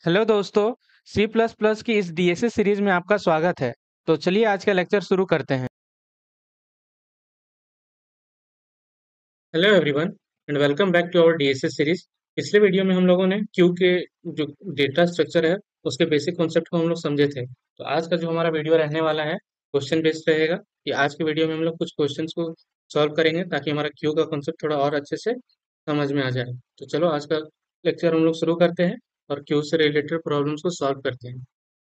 Hello दोस्तों। C plus plus की इस डीएसए सीरीज में आपका स्वागत है। तो चलिए आज का लेक्चर शुरू करते हैं। Hello everyone and welcome back to our DSS series. पिछले वीडियो में हम लोगों ने क्यू के जो डेटा स्ट्रक्चर है उसके बेसिक कॉन्सेप्ट को हम लोग समझे थे। तो आज का जो हमारा वीडियो रहने वाला है क्वेश्चन बेस्ड रहेगा कि आज के वीडियो में हम लोग कुछ क्वेश्चंस को सॉल्व करेंगे ताकि हमारा क्यू का कॉन्सेप्ट थोड़ा और अच्छे से समझ में आ जाए। तो चलो आज का लेक्चर हम लोग शुरू करते हैं और क्यू से रिलेटेड प्रॉब्लम्स को सॉल्व करते हैं।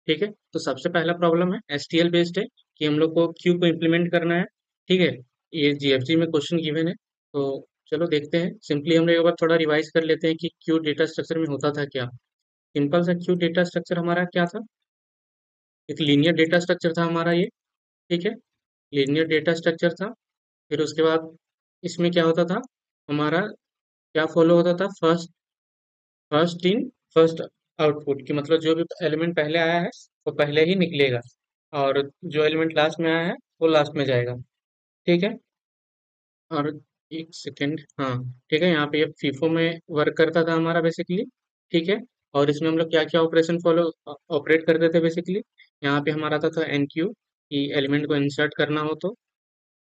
ठीक है, तो सबसे पहला प्रॉब्लम है एसटीएल बेस्ड है कि हम लोग को क्यू को इम्प्लीमेंट करना है। ठीक है, ये जीएफजी में क्वेश्चन गिवन है। तो चलो देखते हैं। सिंपली हम लोग एक बार थोड़ा रिवाइज कर लेते हैं कि क्यू डेटा स्ट्रक्चर में होता था क्या। सिंपल सा क्यू डेटा स्ट्रक्चर हमारा क्या था, एक लीनियर डेटा स्ट्रक्चर था हमारा ये। ठीक है, लीनियर डेटा स्ट्रक्चर था। फिर उसके बाद इसमें क्या होता था, हमारा क्या फॉलो होता था, first first in first output की मतलब जो भी एलिमेंट पहले आया है वो पहले ही निकलेगा और जो एलिमेंट लास्ट में आया है वो लास्ट में जाएगा। ठीक है, और एक सेकेंड, हाँ ठीक है, यहाँ पे ये फीफो में वर्क करता था हमारा बेसिकली। ठीक है, और इसमें हम लोग क्या क्या ऑपरेशन फॉलो ऑपरेट करते थे बेसिकली। यहाँ पे हमारा आता था एन क्यू कि एलिमेंट को इंसर्ट करना हो तो।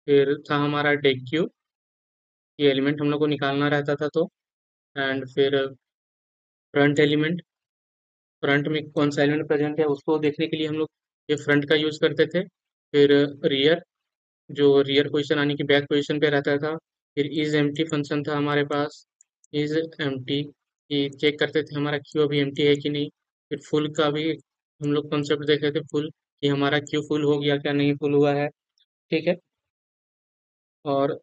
फिर था हमारा टेक क्यू, ये एलिमेंट हम लोग को निकालना रहता था तो। एंड फिर फ्रंट एलिमेंट, फ्रंट में कौन सा एलिमेंट प्रेजेंट है उसको देखने के लिए हम लोग ये फ्रंट का यूज करते थे। फिर रियर, जो रियर पोजीशन आने की बैक पोजीशन पे रहता था। फिर इज एम्प्टी फंक्शन था हमारे पास, इज एम्प्टी, ये चेक करते थे हमारा क्यू अभी एम्प्टी है कि नहीं। फिर फुल का भी हम लोग कॉन्सेप्ट देखे थे, फुल कि हमारा क्यू फुल हो गया क्या नहीं फुल हुआ है। ठीक है, और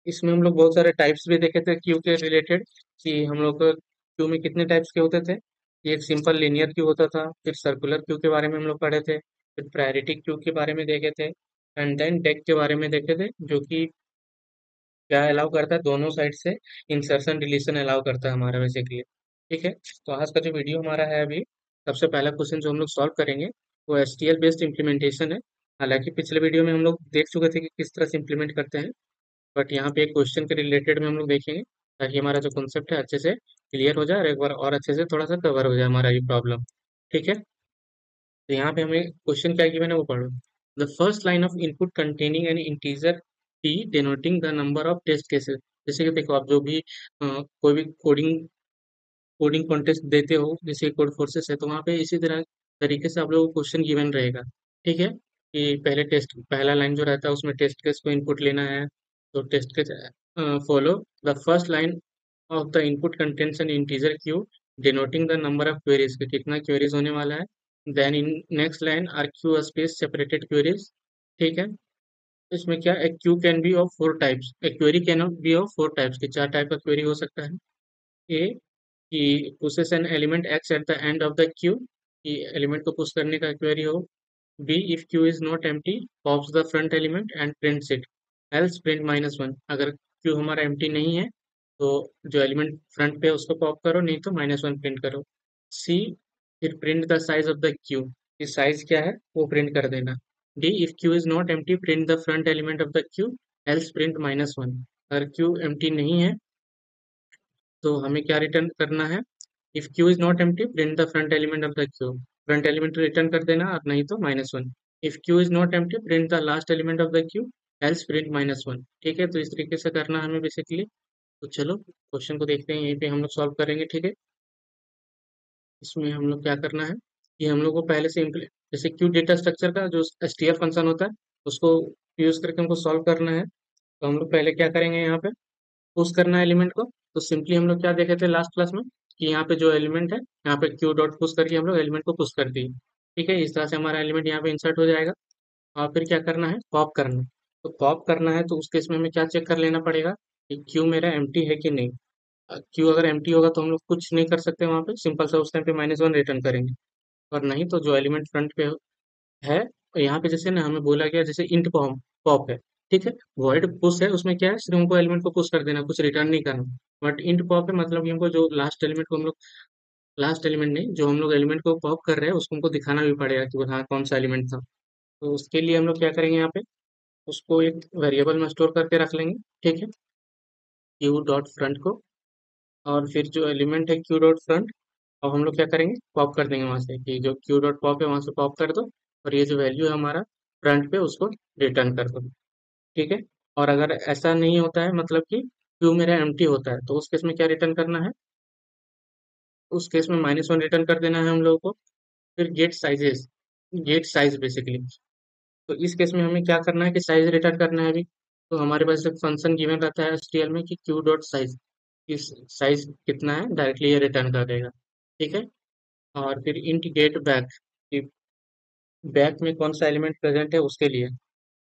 इसमें हम लोग बहुत सारे टाइप्स भी देखे थे क्यू के रिलेटेड कि हम लोग क्यू में कितने टाइप्स के होते थे। कि एक सिंपल लीनियर क्यू होता था, फिर सर्कुलर क्यू के बारे में हम लोग पढ़े थे, फिर प्रायोरिटी क्यू के बारे में देखे थे, एंड देन डेक के बारे में देखे थे जो कि क्या अलाउ करता है, दोनों साइड से इंसर्शन डिलीशन अलाउ करता है हमारा बेसिकली। ठीक है, तो आज का जो वीडियो हमारा है अभी, सबसे पहला क्वेश्चन जो हम लोग सॉल्व करेंगे वो एसटीएल बेस्ड इम्प्लीमेंटेशन है। हालांकि पिछले वीडियो में हम लोग देख चुके थे कि किस तरह से इम्प्लीमेंट करते हैं, बट यहाँ पे एक क्वेश्चन के रिलेटेड में हम लोग देखेंगे ताकि हमारा जो कॉन्सेप्ट है अच्छे से क्लियर हो जाए और एक बार और अच्छे से थोड़ा सा कवर हो जाए हमारा ये प्रॉब्लम। ठीक है, तो यहाँ पे हमें क्वेश्चन क्या गिवन है वो पढ़ो। The first line of input containing an integer T denoting the number of test cases. जैसे कि देखो आप जो भी कोई भी कोडिंग कोडिंग कॉन्टेस्ट देते हो, जैसे कोड फोर्सेस है, तो वहाँ पे इसी तरह तरीके से आप लोगों को क्वेश्चन गिवन रहेगा। ठीक है, कि पहले टेस्ट, पहला लाइन जो रहता है उसमें टेस्ट केस को इनपुट लेना है। तो test case follow the first line of the input contents an integer Q denoting the number of queries के कितना क्वेरीज होने वाला है। Then in next line are Q space separated queries. ठीक है, इसमें क्या, एक Q can be of four types, एक query can be of four types की चार टाइप का क्वेरी हो सकता है। ए कि pushes an element X at the end of the queue, कि एलिमेंट को पुश करने का क्वेरी हो। B if queue is not empty pops the front element and prints it, else print -1। अगर क्यू हमारा एम्प्टी नहीं है तो जो एलिमेंट फ्रंट पे है उसको पॉप करो, नहीं तो -1 प्रिंट करो। सी फिर print the size of the queue, कि साइज क्या है वो प्रिंट कर देना। D if queue is not empty print the front element of the Q, else print -1। अगर क्यू एम्प्टी नहीं है तो हमें क्या रिटर्न करना है, if queue is not empty print the front element of the Q, front element return कर देना और नहीं तो -1। If queue is not empty print the last element of the Q, else print -1। ठीक है, तो इस तरीके से करना है हमें बेसिकली। तो चलो क्वेश्चन को देखते हैं, यहीं पे हम लोग सॉल्व करेंगे। ठीक है, इसमें हम लोग क्या करना है कि हम लोग को पहले से जैसे क्यू डेटा स्ट्रक्चर का जो एसटीएल फंक्शन होता है उसको यूज करके हमको सॉल्व करना है। तो हम लोग पहले क्या करेंगे, यहाँ पे पुश करना है एलिमेंट को। तो सिंपली हम लोग क्या देखे थे लास्ट क्लास में कि यहाँ पे जो एलिमेंट है, यहाँ पे क्यू डॉट पुश करके हम लोग एलिमेंट को पुश कर दिए। ठीक है, इस तरह से हमारा एलिमेंट यहाँ पे इंसर्ट हो जाएगा। और फिर क्या करना है, पॉप करना है। तो पॉप करना है तो उस केस में हमें क्या चेक कर लेना पड़ेगा कि क्यू मेरा एम्प्टी है कि नहीं। क्यू अगर एम्प्टी होगा तो हम लोग कुछ नहीं कर सकते, वहाँ पे सिंपल सा उस टाइम पे -1 रिटर्न करेंगे। और नहीं तो जो एलिमेंट फ्रंट पे है, और यहाँ पे जैसे ना हमें बोला गया जैसे इंट पॉप पॉप है। ठीक है, वॉइड पुश है, उसमें क्या है सिर्फ हमको एलिमेंट को पुश कर देना, कुछ रिटर्न नहीं करना। बट इंट पॉप है मतलब कि हमको जो लास्ट एलिमेंट को हम लोग, लास्ट एलिमेंट नहीं, जो हम लोग एलिमेंट को पॉप कर रहे हैं उसको हमको दिखाना भी पड़ेगा कि वो हाँ कौन सा एलिमेंट था। तो उसके लिए हम लोग क्या करेंगे, यहाँ पे उसको एक वेरिएबल में स्टोर करके रख लेंगे। ठीक है, क्यू डॉट फ्रंट को, और फिर जो एलिमेंट है क्यू डॉट फ्रंट अब हम लोग क्या करेंगे, पॉप कर देंगे वहां से कि जो क्यू डॉट पॉप है वहां से पॉप कर दो, और ये जो वैल्यू है हमारा फ्रंट पे उसको रिटर्न कर दो। ठीक है। और अगर ऐसा नहीं होता है, मतलब कि क्यू मेरा एम्प्टी होता है, तो उस केस में क्या रिटर्न करना है, उस केस में -1 रिटर्न कर देना है हम लोगों को। फिर गेट साइज बेसिकली। तो इस केस में हमें क्या करना है कि साइज रिटर्न करना है अभी। तो हमारे पास एक फंक्शन गिवन रहता है एसटीएल में कि क्यू डॉट साइज, इस साइज कितना है डायरेक्टली ये रिटर्न कर देगा। ठीक है। और फिर इंट गेट बैक, कि बैक में कौन सा एलिमेंट प्रेजेंट है उसके लिए।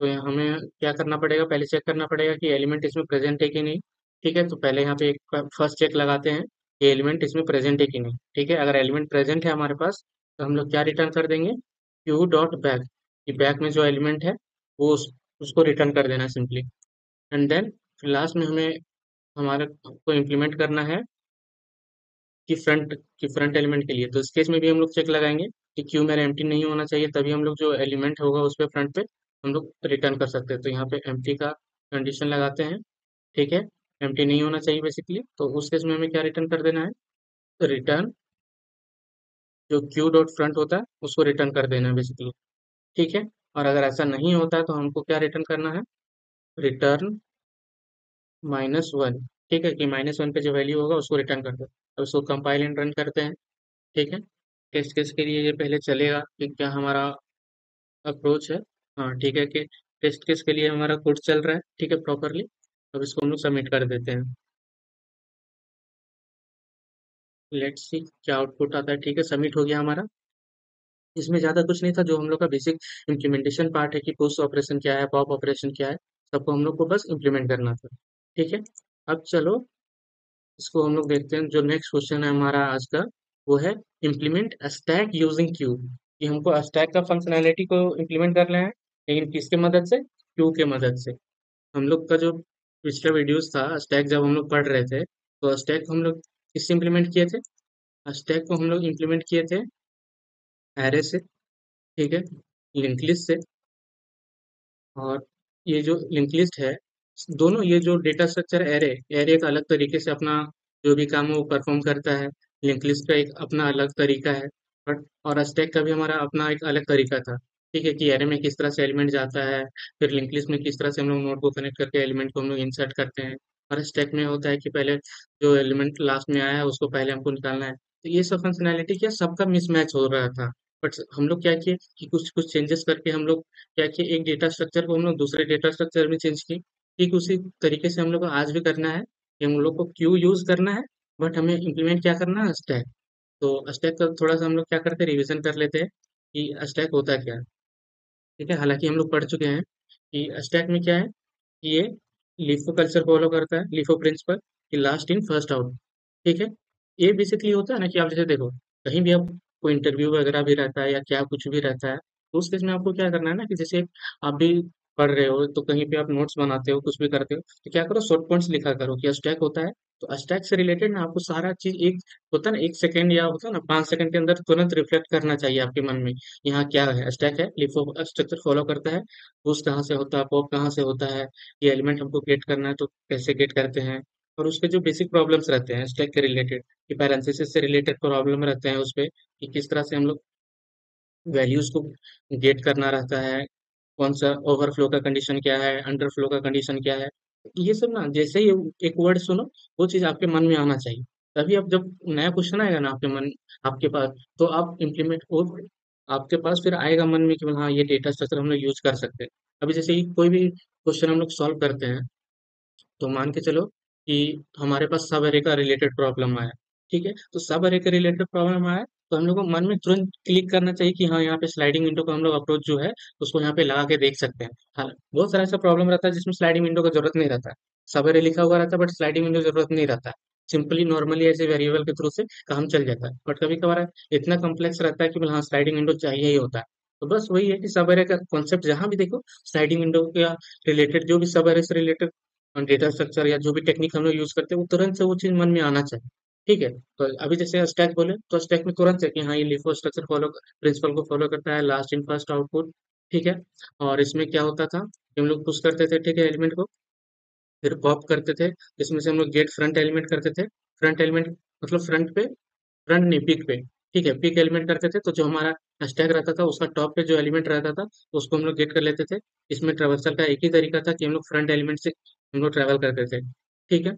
तो हमें क्या करना पड़ेगा, पहले चेक करना पड़ेगा कि एलिमेंट इसमें प्रेजेंट है कि नहीं। ठीक है। तो पहले यहाँ पे एक फर्स्ट चेक लगाते हैं कि एलिमेंट इसमें प्रेजेंट है कि नहीं। ठीक है। अगर एलिमेंट प्रेजेंट है हमारे पास, तो हम लोग क्या रिटर्न कर देंगे, क्यू डॉट बैक, कि बैक में जो एलिमेंट है वो उसको रिटर्न कर देना सिंपली। एंड देन लास्ट में हमें हमारे को इम्प्लीमेंट करना है कि फ्रंट एलिमेंट के लिए। तो इस केस में भी हम लोग चेक लगाएंगे कि क्यू मेरा एम्प्टी नहीं होना चाहिए, तभी हम लोग जो एलिमेंट होगा उस पे फ्रंट पे हम लोग रिटर्न कर सकते हैं। तो यहाँ पे एम्प्टी का कंडीशन लगाते हैं। ठीक है। एम्प्टी नहीं होना चाहिए बेसिकली, तो उस केस में हमें क्या रिटर्न कर देना है, रिटर्न जो क्यू डॉट फ्रंट होता है उसको रिटर्न कर देना है बेसिकली। ठीक है। और अगर ऐसा नहीं होता है तो हमको क्या रिटर्न करना है, रिटर्न -1। ठीक है, कि -1 पे जो वैल्यू होगा उसको रिटर्न कर दो। अब उसको कंपाइल एंड रन करते हैं। ठीक है। टेस्ट केस के लिए ये पहले चलेगा कि क्या हमारा अप्रोच है। हाँ ठीक है, कि टेस्ट केस के लिए हमारा कोड चल रहा है ठीक है प्रॉपरली। अब इसको हम लोग सबमिट कर देते हैं। लेट्स सी क्या आउटपुट आता है। ठीक है, सबमिट हो गया हमारा। इसमें ज़्यादा कुछ नहीं था, जो हम लोग का बेसिक इम्प्लीमेंटेशन पार्ट है कि पुश ऑपरेशन क्या है, पॉप ऑपरेशन क्या है, सबको हम लोग को बस इम्प्लीमेंट करना था। ठीक है। अब चलो इसको हम लोग देखते हैं। जो नेक्स्ट क्वेश्चन है हमारा आज का, वो है इम्प्लीमेंट स्टैक यूजिंग क्यू। कि हमको स्टैक का फंक्शनैलिटी को इम्प्लीमेंट करना है, लेकिन किसके मदद से, क्यू के मदद से। हम लोग का जो पिछला वीडियोस था, स्टैक जब हम लोग पढ़ रहे थे, तो स्टैक हम लोग किससे इम्प्लीमेंट किए थे, स्टैक को हम लोग इम्प्लीमेंट किए थे एरे से। ठीक है, लिंक लिस्ट से। और ये जो लिंक लिस्ट है, दोनों ये जो डेटा स्ट्रक्चर एरे, एरे एक अलग तरीके से अपना जो भी काम है वो परफॉर्म करता है। लिंक लिस्ट का एक अपना अलग तरीका है, बट और स्टैक का भी हमारा अपना एक अलग तरीका था। ठीक है, कि एरे में किस तरह से एलिमेंट जाता है, फिर लिंक लिस्ट में किस तरह से हम लोग नोड को कनेक्ट करके एलिमेंट को हम लोग इंसर्ट करते हैं। और स्टैक में होता है कि पहले जो एलिमेंट लास्ट में आया है उसको पहले हमको निकालना है। तो ये सब फंक्शनैलिटी क्या सबका मिसमैच हो रहा था। बट हम लोग क्या किए कि कुछ कुछ चेंजेस करके हम लोग क्या किया, एक डेटा स्ट्रक्चर को हम लोग दूसरे डेटा स्ट्रक्चर में चेंज किए। ठीक उसी तरीके से हम लोग को आज भी करना है कि हम लोग को क्यू यूज करना है, बट हमें इम्प्लीमेंट क्या करना है, स्टैक। तो स्टैक का थोड़ा सा हम लोग क्या करते हैं, रिवीजन कर लेते हैं कि स्टैक होता क्या है। ठीक है, हालांकि हम लोग पढ़ चुके हैं कि स्टैक में क्या है, कि ये लिफो कल्चर फॉलो करता है, लिफो प्रिंसिपल, कि लास्ट इन फर्स्ट आउट। ठीक है। ये बेसिकली होता है ना कि आप जैसे देखो, कहीं भी आप कोई इंटरव्यू वगैरह भी रहता है या क्या कुछ भी रहता है, तो उस केस में आपको क्या करना है ना, कि जैसे आप भी पढ़ रहे हो तो कहीं पे आप नोट्स बनाते हो, कुछ भी करते हो, तो क्या करो, शॉर्ट पॉइंट्स लिखा करो कि स्टैक होता है। तो स्टैक से रिलेटेड ना आपको सारा चीज एक होता है ना, 1 सेकंड या होता है ना 5 सेकंड के अंदर तुरंत रिफ्लेक्ट करना चाहिए आपके मन में। यहाँ क्या है, स्टैक है, लिफो स्ट्रक्चर फॉलो करता है, पुश कहाँ से होता है, पॉप कहाँ से होता है, ये एलिमेंट हमको गेट करना है तो कैसे गेट करते हैं। और उसके जो बेसिक प्रॉब्लम्स रहते हैं स्टैक के रिलेटेड, कि पैरेंथेसिस से रिलेटेड प्रॉब्लम रहते हैं उस पे, कि किस तरह से हम लोग वैल्यूज को गेट करना रहता है, कौन सा ओवरफ्लो का कंडीशन क्या है, अंडरफ्लो का कंडीशन क्या है। ये सब ना जैसे ही एक वर्ड सुनो, वो चीज आपके मन में आना चाहिए। तभी अब जब नया क्वेश्चन आएगा ना आपके मन, आपके पास, तो आप इम्प्लीमेंट हो, आपके पास फिर आएगा मन में कि हाँ ये डेटा स्ट्रक्चर हम लोग यूज कर सकते हैं। अभी जैसे ही कोई भी क्वेश्चन हम लोग सॉल्व करते हैं, तो मान के चलो कि हमारे पास सब अरे का रिलेटेड प्रॉब्लम आया। ठीक है, तो सब अरे का रिलेटेड प्रॉब्लम आया, तो हम लोग को मन में तुरंत क्लिक करना चाहिए कि हाँ यहाँ पे स्लाइडिंग विंडो का हम लोग अप्रोच जो है उसको यहाँ पे लगा के देख सकते हैं। हाँ, बहुत सारा ऐसा प्रॉब्लम रहता है जिसमें स्लाइडिंग विंडो का जरूरत नहीं रहता है, सब अरे लिखा हुआ रहता है बट स्लाइडिंग विंडो जरूरत नहीं रहता है। सिंपली नॉर्मली ऐसे वेरिएबल के थ्रू से काम चल जाता है। बट कभी कभार इतना कम्प्लेक्स रहता है कि हाँ स्लाइडिंग विंडो चाहिए ही होता है। तो बस वही है कि सब अरे का कॉन्सेप्ट जहाँ भी देखो, स्लाइडिंग विंडो का रिलेटेड जो भी सब अरे से रिलेटेड डेटा स्ट्रक्चर या जो भी टेक्निक हम लोग यूज करते हैं, वो तुरंत से वो चीज मन में आना चाहिए। ठीक है। तो अभी जैसे स्टैक बोले, तो स्टैक में तुरंत से कि हाँ ये लिफो स्ट्रक्चर फॉलो, प्रिंसिपल को फॉलो करता है, लास्ट इन फर्स्ट आउटपुट। ठीक है। और इसमें क्या होता था कि हम लोग पुश करते थे, ठीक है, एलिमेंट को, फिर पॉप करते थे, जिसमें से हम लोग गेट फ्रंट एलिमेंट करते थे। फ्रंट एलिमेंट मतलब फ्रंट पे फ्रंट नहीं, पीक पे। ठीक है, पीक एलिमेंट करते थे तो जो हमारा स्टैक रहता था उसका टॉप पे जो एलिमेंट रहता था उसको हम लोग गेट कर लेते थे। इसमें ट्रेवर्सल का एक ही तरीका था कि हम लोग फ्रंट एलिमेंट से हम लोग ट्रेवल करते थे। ठीक है,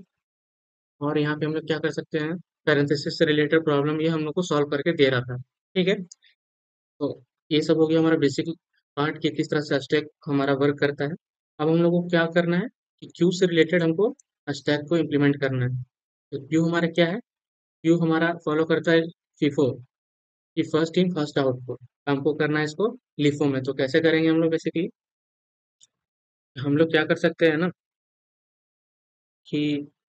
और यहाँ पे हम लोग क्या कर सकते हैं, पैरेंथेसिस से रिलेटेड प्रॉब्लम ये हम लोग को सॉल्व करके दे रहा था। ठीक है, तो ये सब हो गया हमारा बेसिक पार्ट कि किस तरह से स्टैक हमारा वर्क करता है। अब हम लोग को क्या करना है कि क्यू से रिलेटेड हमको स्टैक को इम्प्लीमेंट करना है। तो क्यू हमारा क्या है, क्यू हमारा फॉलो करता है फीफो, कि फर्स्ट इन फर्स्ट आउट को हमको करना है इसको लिफो में। तो कैसे करेंगे हम लोग, बेसिकली हम लोग क्या कर सकते हैं ना कि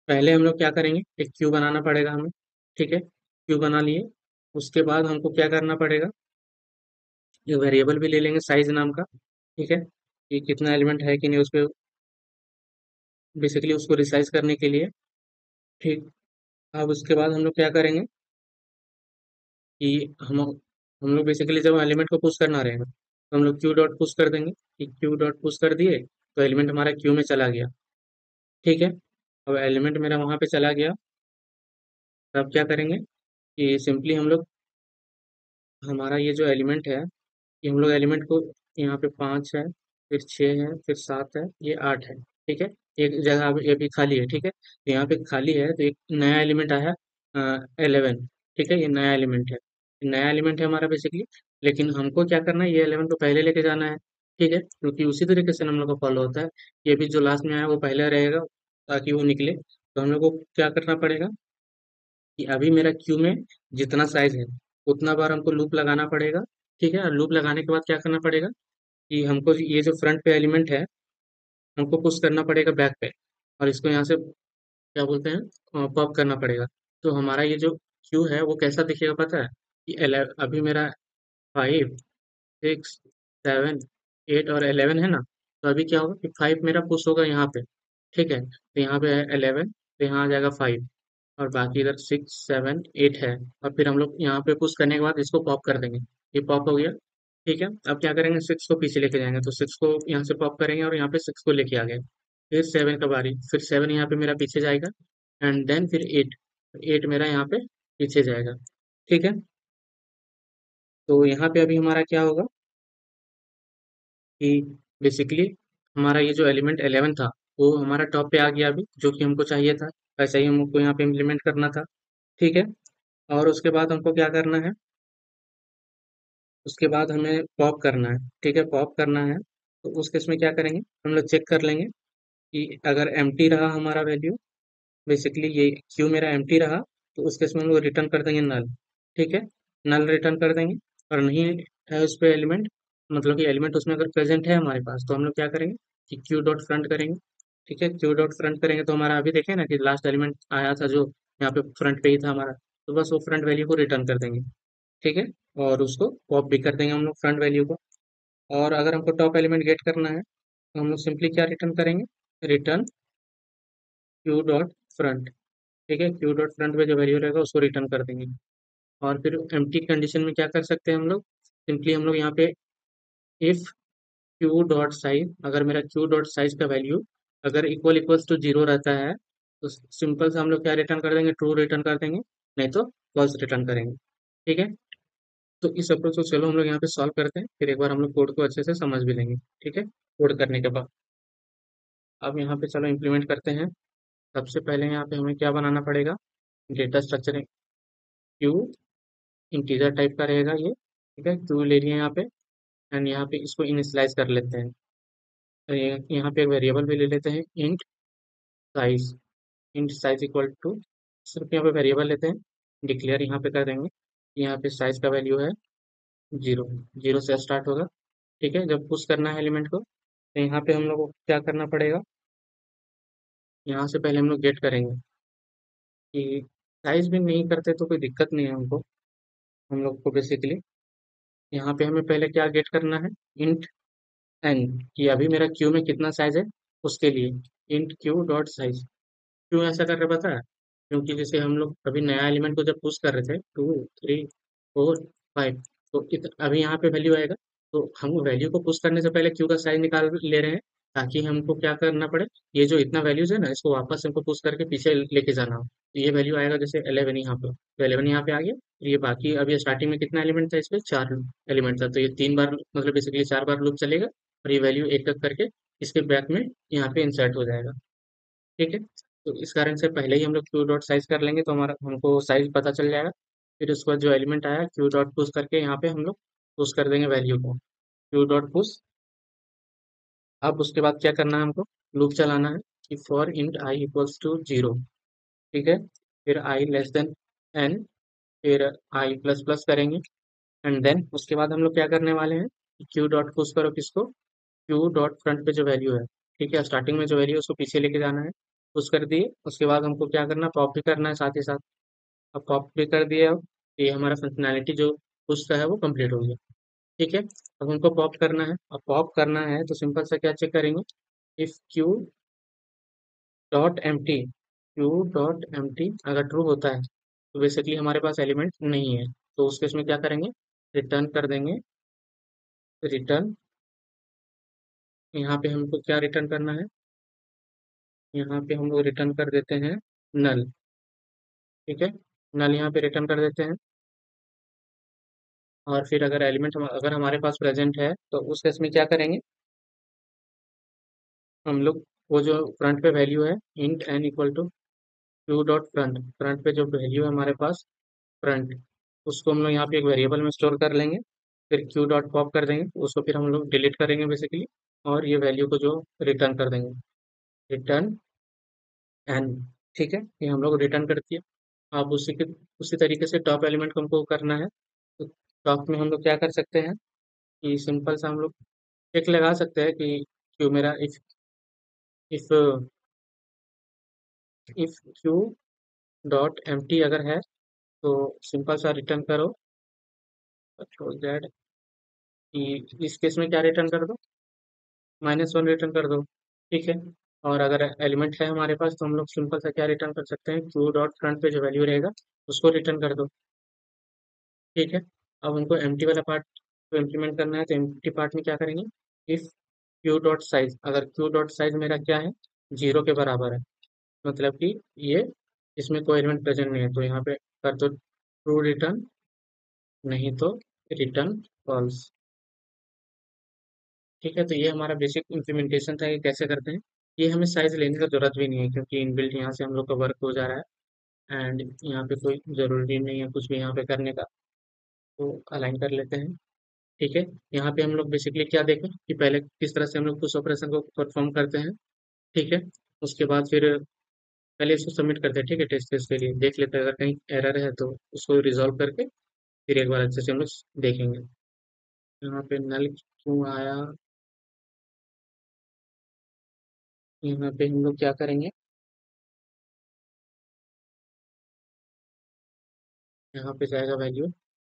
पहले हम लोग क्या करेंगे, एक क्यू बनाना पड़ेगा हमें। ठीक है, क्यू बना लिए, उसके बाद हमको क्या करना पड़ेगा, एक वेरिएबल भी ले लेंगे साइज नाम का। ठीक है, कि कितना एलिमेंट है कि नहीं उस पर, बेसिकली उसको रिसाइज करने के लिए। ठीक, अब उसके बाद हम लोग क्या करेंगे कि हम लोग बेसिकली जब एलिमेंट को पुश करना रहेगा तो हम लोग क्यू डॉट पुश कर देंगे, कि क्यू डॉट पुश कर दिए तो एलिमेंट हमारा क्यू में चला गया। ठीक है, अब एलिमेंट मेरा वहां पे चला गया, तब क्या करेंगे कि सिंपली हम लोग हमारा ये जो एलिमेंट है, ये हम लोग एलिमेंट को, यहाँ पे 5 है, फिर 6 है, फिर 7 है, ये 8 है। ठीक है, एक जगह अब ये भी खाली है। ठीक है, तो यहाँ पे खाली है तो एक नया एलिमेंट आया 11। ठीक है, ये नया एलिमेंट है, नया एलिमेंट है हमारा बेसिकली। लेकिन हमको क्या करना है, ये एलिमेंट को पहले लेके जाना है। ठीक है, क्योंकि उसी तरीके से हम लोग को फॉलो होता है, ये भी जो लास्ट में आया वो पहले रहेगा ताकि वो निकले। तो हम लोग को क्या करना पड़ेगा कि अभी मेरा क्यू में जितना साइज है उतना बार हमको लूप लगाना पड़ेगा। ठीक है, और लूप लगाने के बाद क्या करना पड़ेगा कि हमको ये जो फ्रंट पे एलिमेंट है हमको पुश करना पड़ेगा बैक पे, और इसको यहाँ से क्या बोलते हैं, पॉप करना पड़ेगा। तो हमारा ये जो क्यू है वो कैसा दिखेगा पता है, कि अभी मेरा 5, 6, 7, 8 और 11 है ना। तो अभी क्या होगा कि 5 मेरा पुश होगा यहाँ पे। ठीक है, तो यहाँ पे है 11, तो यहाँ आ जाएगा 5, और बाकी इधर 6, 7, 8 है। और फिर हम लोग यहाँ पे पुश करने के बाद इसको पॉप कर देंगे, ये पॉप हो गया। ठीक है, अब क्या करेंगे, 6 को पीछे लेके जाएंगे, तो 6 को यहाँ से पॉप करेंगे और यहाँ पे 6 को लेके आ गए। फिर 7 का बारी, फिर 7 यहाँ पे मेरा पीछे जाएगा, एंड देन फिर 8, 8 मेरा यहाँ पे पीछे जाएगा। ठीक है, तो यहाँ पे अभी हमारा क्या होगा कि बेसिकली हमारा ये जो एलिमेंट 11 था वो हमारा टॉप पे आ गया अभी, जो कि हमको चाहिए था। ऐसा ही हमको यहाँ पे इम्प्लीमेंट करना था। ठीक है, और उसके बाद हमको क्या करना है, उसके बाद हमें पॉप करना है। ठीक है, पॉप करना है तो उस केस में क्या करेंगे, हम लोग चेक कर लेंगे कि अगर एम्प्टी रहा हमारा वैल्यू, बेसिकली ये क्यू मेरा एम्प्टी रहा, तो उस केस में हम लोग रिटर्न कर देंगे नल। ठीक है, नल रिटर्न कर देंगे। और नहीं है उस पर एलिमेंट, मतलब कि एलिमेंट उसमें अगर प्रेजेंट है हमारे पास, तो हम लोग क्या करेंगे कि क्यू डॉट फ्रंट करेंगे। ठीक है, क्यू डॉट फ्रंट करेंगे तो हमारा अभी देखें ना कि लास्ट एलिमेंट आया था जो यहाँ पे फ्रंट पे ही था हमारा, तो बस वो फ्रंट वैल्यू को रिटर्न कर देंगे। ठीक है, और उसको पॉप भी कर देंगे हम लोग फ्रंट वैल्यू को। और अगर हमको टॉप एलिमेंट गेट करना है तो हम लोग सिंपली क्या रिटर्न करेंगे, रिटर्न क्यू डॉट फ्रंट। ठीक है, क्यू डॉट फ्रंट पे जो वैल्यू रहेगा उसको रिटर्न कर देंगे। और फिर एम्प्टी कंडीशन में क्या कर सकते हैं हम लोग, सिंपली हम लोग यहाँ पे इफ क्यू डॉट साइज, अगर मेरा क्यू डॉट साइज का वैल्यू अगर इक्वल इक्वल्स टू जीरो रहता है तो सिंपल से हम लोग क्या रिटर्न कर देंगे, ट्रू रिटर्न कर देंगे, नहीं तो फॉल्स रिटर्न करेंगे। ठीक है, तो इस अप्रोच को चलो हम लोग यहाँ पे सॉल्व करते हैं, फिर एक बार हम लोग कोड को अच्छे से समझ भी लेंगे। ठीक है, कोड करने के बाद अब यहाँ पे चलो इम्प्लीमेंट करते हैं। सबसे पहले यहाँ पे हमें क्या बनाना पड़ेगा, data structure Q, integer type का रहेगा ये। ठीक है, क्यू ले लिए यहाँ पे, एंड यहाँ पे इसको इनिशियलाइज कर लेते हैं। तो यहाँ पे एक वेरिएबल भी ले लेते हैं, int size. Int size equal to, सिर्फ यहाँ पे वेरिएबल लेते हैं, डिक्लेयर यहाँ पे कर देंगे। यहाँ पे साइज का वैल्यू है 0, 0 से स्टार्ट होगा। ठीक है, जब पुश करना है एलिमेंट को तो यहाँ पे हम लोग को क्या करना पड़ेगा, यहाँ से पहले हम लोग गेट करेंगे कि साइज भी नहीं करते तो कोई दिक्कत नहीं है हमको, हम लोग को बेसिकली यहाँ पे हमें पहले क्या गेट करना है, इंट एन, कि अभी मेरा क्यू में कितना साइज है उसके लिए, इंट क्यू डॉट साइज। क्यों ऐसा कर रहे पता है, क्योंकि जैसे हम लोग अभी नया एलिमेंट को जब पुश कर रहे थे 2, 3, 4, 5, तो अभी यहाँ पे वैल्यू आएगा, तो हम वैल्यू को पुश करने से पहले क्यू का साइज निकाल ले रहे हैं, ताकि हमको क्या करना पड़े, ये जो इतना वैल्यूज है ना इसको वापस हमको पुश करके पीछे लेके जाना हो। तो ये वैल्यू आएगा जैसे 11 यहाँ पे, तो 11 यहाँ पे आ गया। ये बाकी अब ये स्टार्टिंग में कितना एलिमेंट था, इसमें 4 एलिमेंट था, तो ये 3 बार मतलब बेसिकली 4 बार लूप चलेगा और ये वैल्यू एक एक करके इसके बैक में यहाँ पे इंसर्ट हो जाएगा। ठीक है, तो इस कारण से पहले ही हम लोग क्यू डॉट साइज कर लेंगे तो हमारा हमको साइज पता चल जाएगा। फिर उसके बाद जो एलिमेंट आया क्यू डॉट पुश करके यहाँ पे हम लोग पुश कर देंगे वैल्यू को, क्यू डॉट पुश। अब उसके बाद क्या करना है हमको, लूप चलाना है कि for int I equals to 0। ठीक है, फिर आई लेस देन एन, फिर आई प्लस प्लस करेंगे, एंड देन उसके बाद हम लोग क्या करने वाले हैं, क्यू डॉट पुश करो किसको, क्यू डॉट फ्रंट पे जो वैल्यू है, ठीक है, स्टार्टिंग में जो वैल्यू है उसको पीछे लेके जाना है, पुश कर दिए। उसके बाद हमको क्या करना है, पॉप भी करना है साथ ही साथ। अब पॉप भी कर दिए, अब ये हमारा फंक्शनैलिटी जो पुश का है वो कंप्लीट हो गया। ठीक है, अब हमको पॉप करना है। अब पॉप करना है तो सिंपल सा क्या चेक करेंगे, if queue dot empty, queue dot empty अगर ट्रू होता है तो बेसिकली हमारे पास एलिमेंट नहीं है, तो उस केस में क्या करेंगे, रिटर्न कर देंगे, रिटर्न। यहाँ पे हमको क्या रिटर्न करना है, यहाँ पे हम लोग रिटर्न कर देते हैं नल। ठीक है, नल यहाँ पे रिटर्न कर देते हैं। और फिर अगर एलिमेंट अगर हमारे पास प्रेजेंट है तो उस केस में क्या करेंगे, हम लोग वो जो फ्रंट पे वैल्यू है, int N equal to queue dot front, front पे जो वैल्यू है हमारे पास फ्रंट, उसको हम लोग यहाँ पे एक वेरिएबल में स्टोर कर लेंगे। फिर क्यू डॉट पॉप कर देंगे, उसको फिर हम लोग डिलीट करेंगे बेसिकली, और ये वैल्यू को जो रिटर्न कर देंगे, रिटर्न एन। ठीक है, ये हम लोग रिटर्न कर दिए। अब उसी तरीके से टॉप एलिमेंट को हमको करना है, तो टॉप में हम लोग क्या कर सकते हैं कि सिंपल सा हम लोग चेक लगा सकते हैं कि क्यू मेरा if if queue dot empty अगर है तो सिंपल सा रिटर्न करो जेड, कि इस केस में क्या रिटर्न कर दो, -1 रिटर्न कर दो। ठीक है, और अगर एलिमेंट है हमारे पास तो हम लोग सिंपल सा क्या रिटर्न कर सकते हैं, क्यू डॉट फ्रंट पे जो वैल्यू रहेगा उसको रिटर्न कर दो। ठीक है, अब हमको एम्प्टी वाला पार्ट को इम्प्लीमेंट करना है, तो एम्प्टी पार्ट में क्या करेंगे, इफ क्यू डॉट साइज, अगर क्यू डॉट साइज मेरा क्या है, 0 के बराबर है, मतलब कि ये इसमें कोई एलिमेंट प्रेजेंट नहीं है, तो यहाँ पे कर दो ट्रू रिटर्न, नहीं तो रिटर्न फॉल्स। ठीक है, तो ये हमारा बेसिक इम्प्लीमेंटेशन था कि कैसे करते हैं। ये हमें साइज लेने का जरूरत भी नहीं है क्योंकि इनबिल्ट यहाँ से हम लोग का वर्क हो जा रहा है, एंड यहाँ पे कोई जरूरी नहीं है कुछ भी यहाँ पे करने का, तो अलाइन कर लेते हैं। ठीक है, यहाँ पे हम लोग बेसिकली क्या देखें कि पहले किस तरह से हम लोग उस ऑपरेशन को परफॉर्म करते हैं। ठीक है, उसके बाद फिर पहले इसको सबमिट करते हैं, ठीक है, टेस्ट केस के लिए देख लेते हैं, अगर कहीं एरर है तो उसको रिजॉल्व करके फिर एक बार अच्छे से हम लोग देखेंगे। यहाँ पे नल क्यों आया, यहाँ पे हम लोग क्या करेंगे, यहाँ पे जाएगा वैल्यू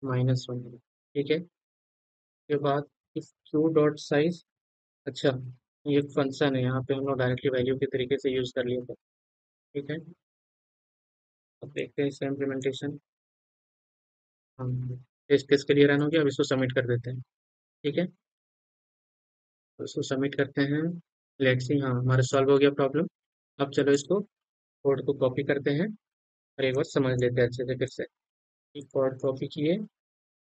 -1। ठीक है, उसके बाद इफ क्यू डॉट साइज, अच्छा ये फंक्शन है, यहाँ पे हम लोग डायरेक्टली वैल्यू के तरीके से यूज कर लिए थे। ठीक है, अब देखते हैं इसका इम्प्लीमेंटेशन। हम टेस्ट केस के लिए रन हो गया, अब इसको सबमिट कर देते हैं। ठीक है, तो इसको सबमिट करते हैं, लेट्स सी, हाँ हमारा सॉल्व हो गया प्रॉब्लम। अब चलो इसको कोड को कॉपी करते हैं और एक बार समझ लेते हैं अच्छे से फिर से। कोड कॉपी किए,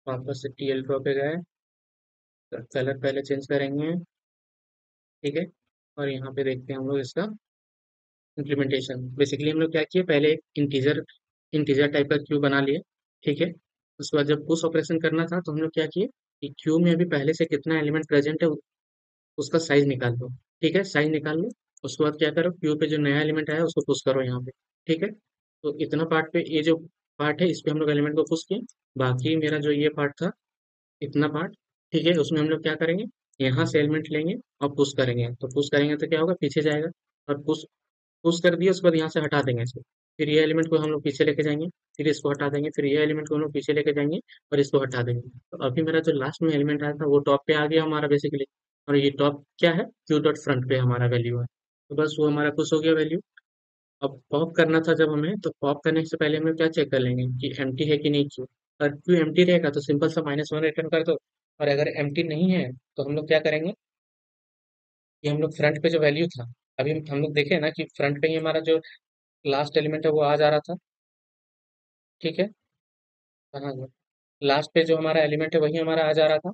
वापस से टी एल ड्रॉ पे गए, कलर पहले चेंज करेंगे। ठीक है, और यहाँ पे देखते हैं हम लोग इसका इम्प्लीमेंटेशन। बेसिकली हम लोग क्या किए, पहले एक इंटीजर टाइप का क्यू बना लिए। ठीक है, उसके बाद जब पुश ऑपरेशन करना था तो हम लोग क्या किए कि क्यू में अभी पहले से कितना एलिमेंट प्रेजेंट है उसका साइज निकाल लो। ठीक है, साइज निकाल लो, उसके बाद क्या करो, क्यू पे जो नया एलिमेंट आया उसको पुश करो यहाँ पे। ठीक है, तो इतना पार्ट पे, ये जो पार्ट है इस पे हम लोग एलिमेंट को पुश किए। बाकी मेरा जो ये पार्ट था, इतना पार्ट, ठीक है, उसमें हम लोग क्या करेंगे, यहाँ से एलिमेंट लेंगे और पुश करेंगे, तो पुश करेंगे तो क्या होगा, पीछे जाएगा, और पुश पुश कर दिया उसके बाद यहाँ से हटा देंगे इसको। फिर ये एलिमेंट को हम लोग पीछे लेके जाएंगे, फिर इसको हटा देंगे, फिर ये एलिमेंट को हम लोग पीछे लेके जाएंगे और इसको हटा देंगे। तो अभी मेरा जो लास्ट में एलिमेंट आया था वो टॉप पे आ गया हमारा बेसिकली, और ये टॉप क्या है, क्यू डॉट फ्रंट पे हमारा वैल्यू है, तो बस वो हमारा खुश हो गया वैल्यू। अब पॉप करना था जब हमें, तो पॉप करने से पहले हमें क्या चेक कर लेंगे कि एम्प्टी है कि नहीं क्यू। अगर क्यू एम्प्टी रहेगा तो सिंपल सा -1 रिटर्न कर दो, और अगर एम्प्टी नहीं है तो हम लोग क्या करेंगे कि हम लोग फ्रंट पे जो वैल्यू था, अभी हम लोग देखे ना कि फ्रंट पे ही हमारा जो लास्ट एलिमेंट है वो आ जा रहा था। ठीक है, हाँ, लास्ट पे जो हमारा एलिमेंट है वही हमारा आ जा रहा था।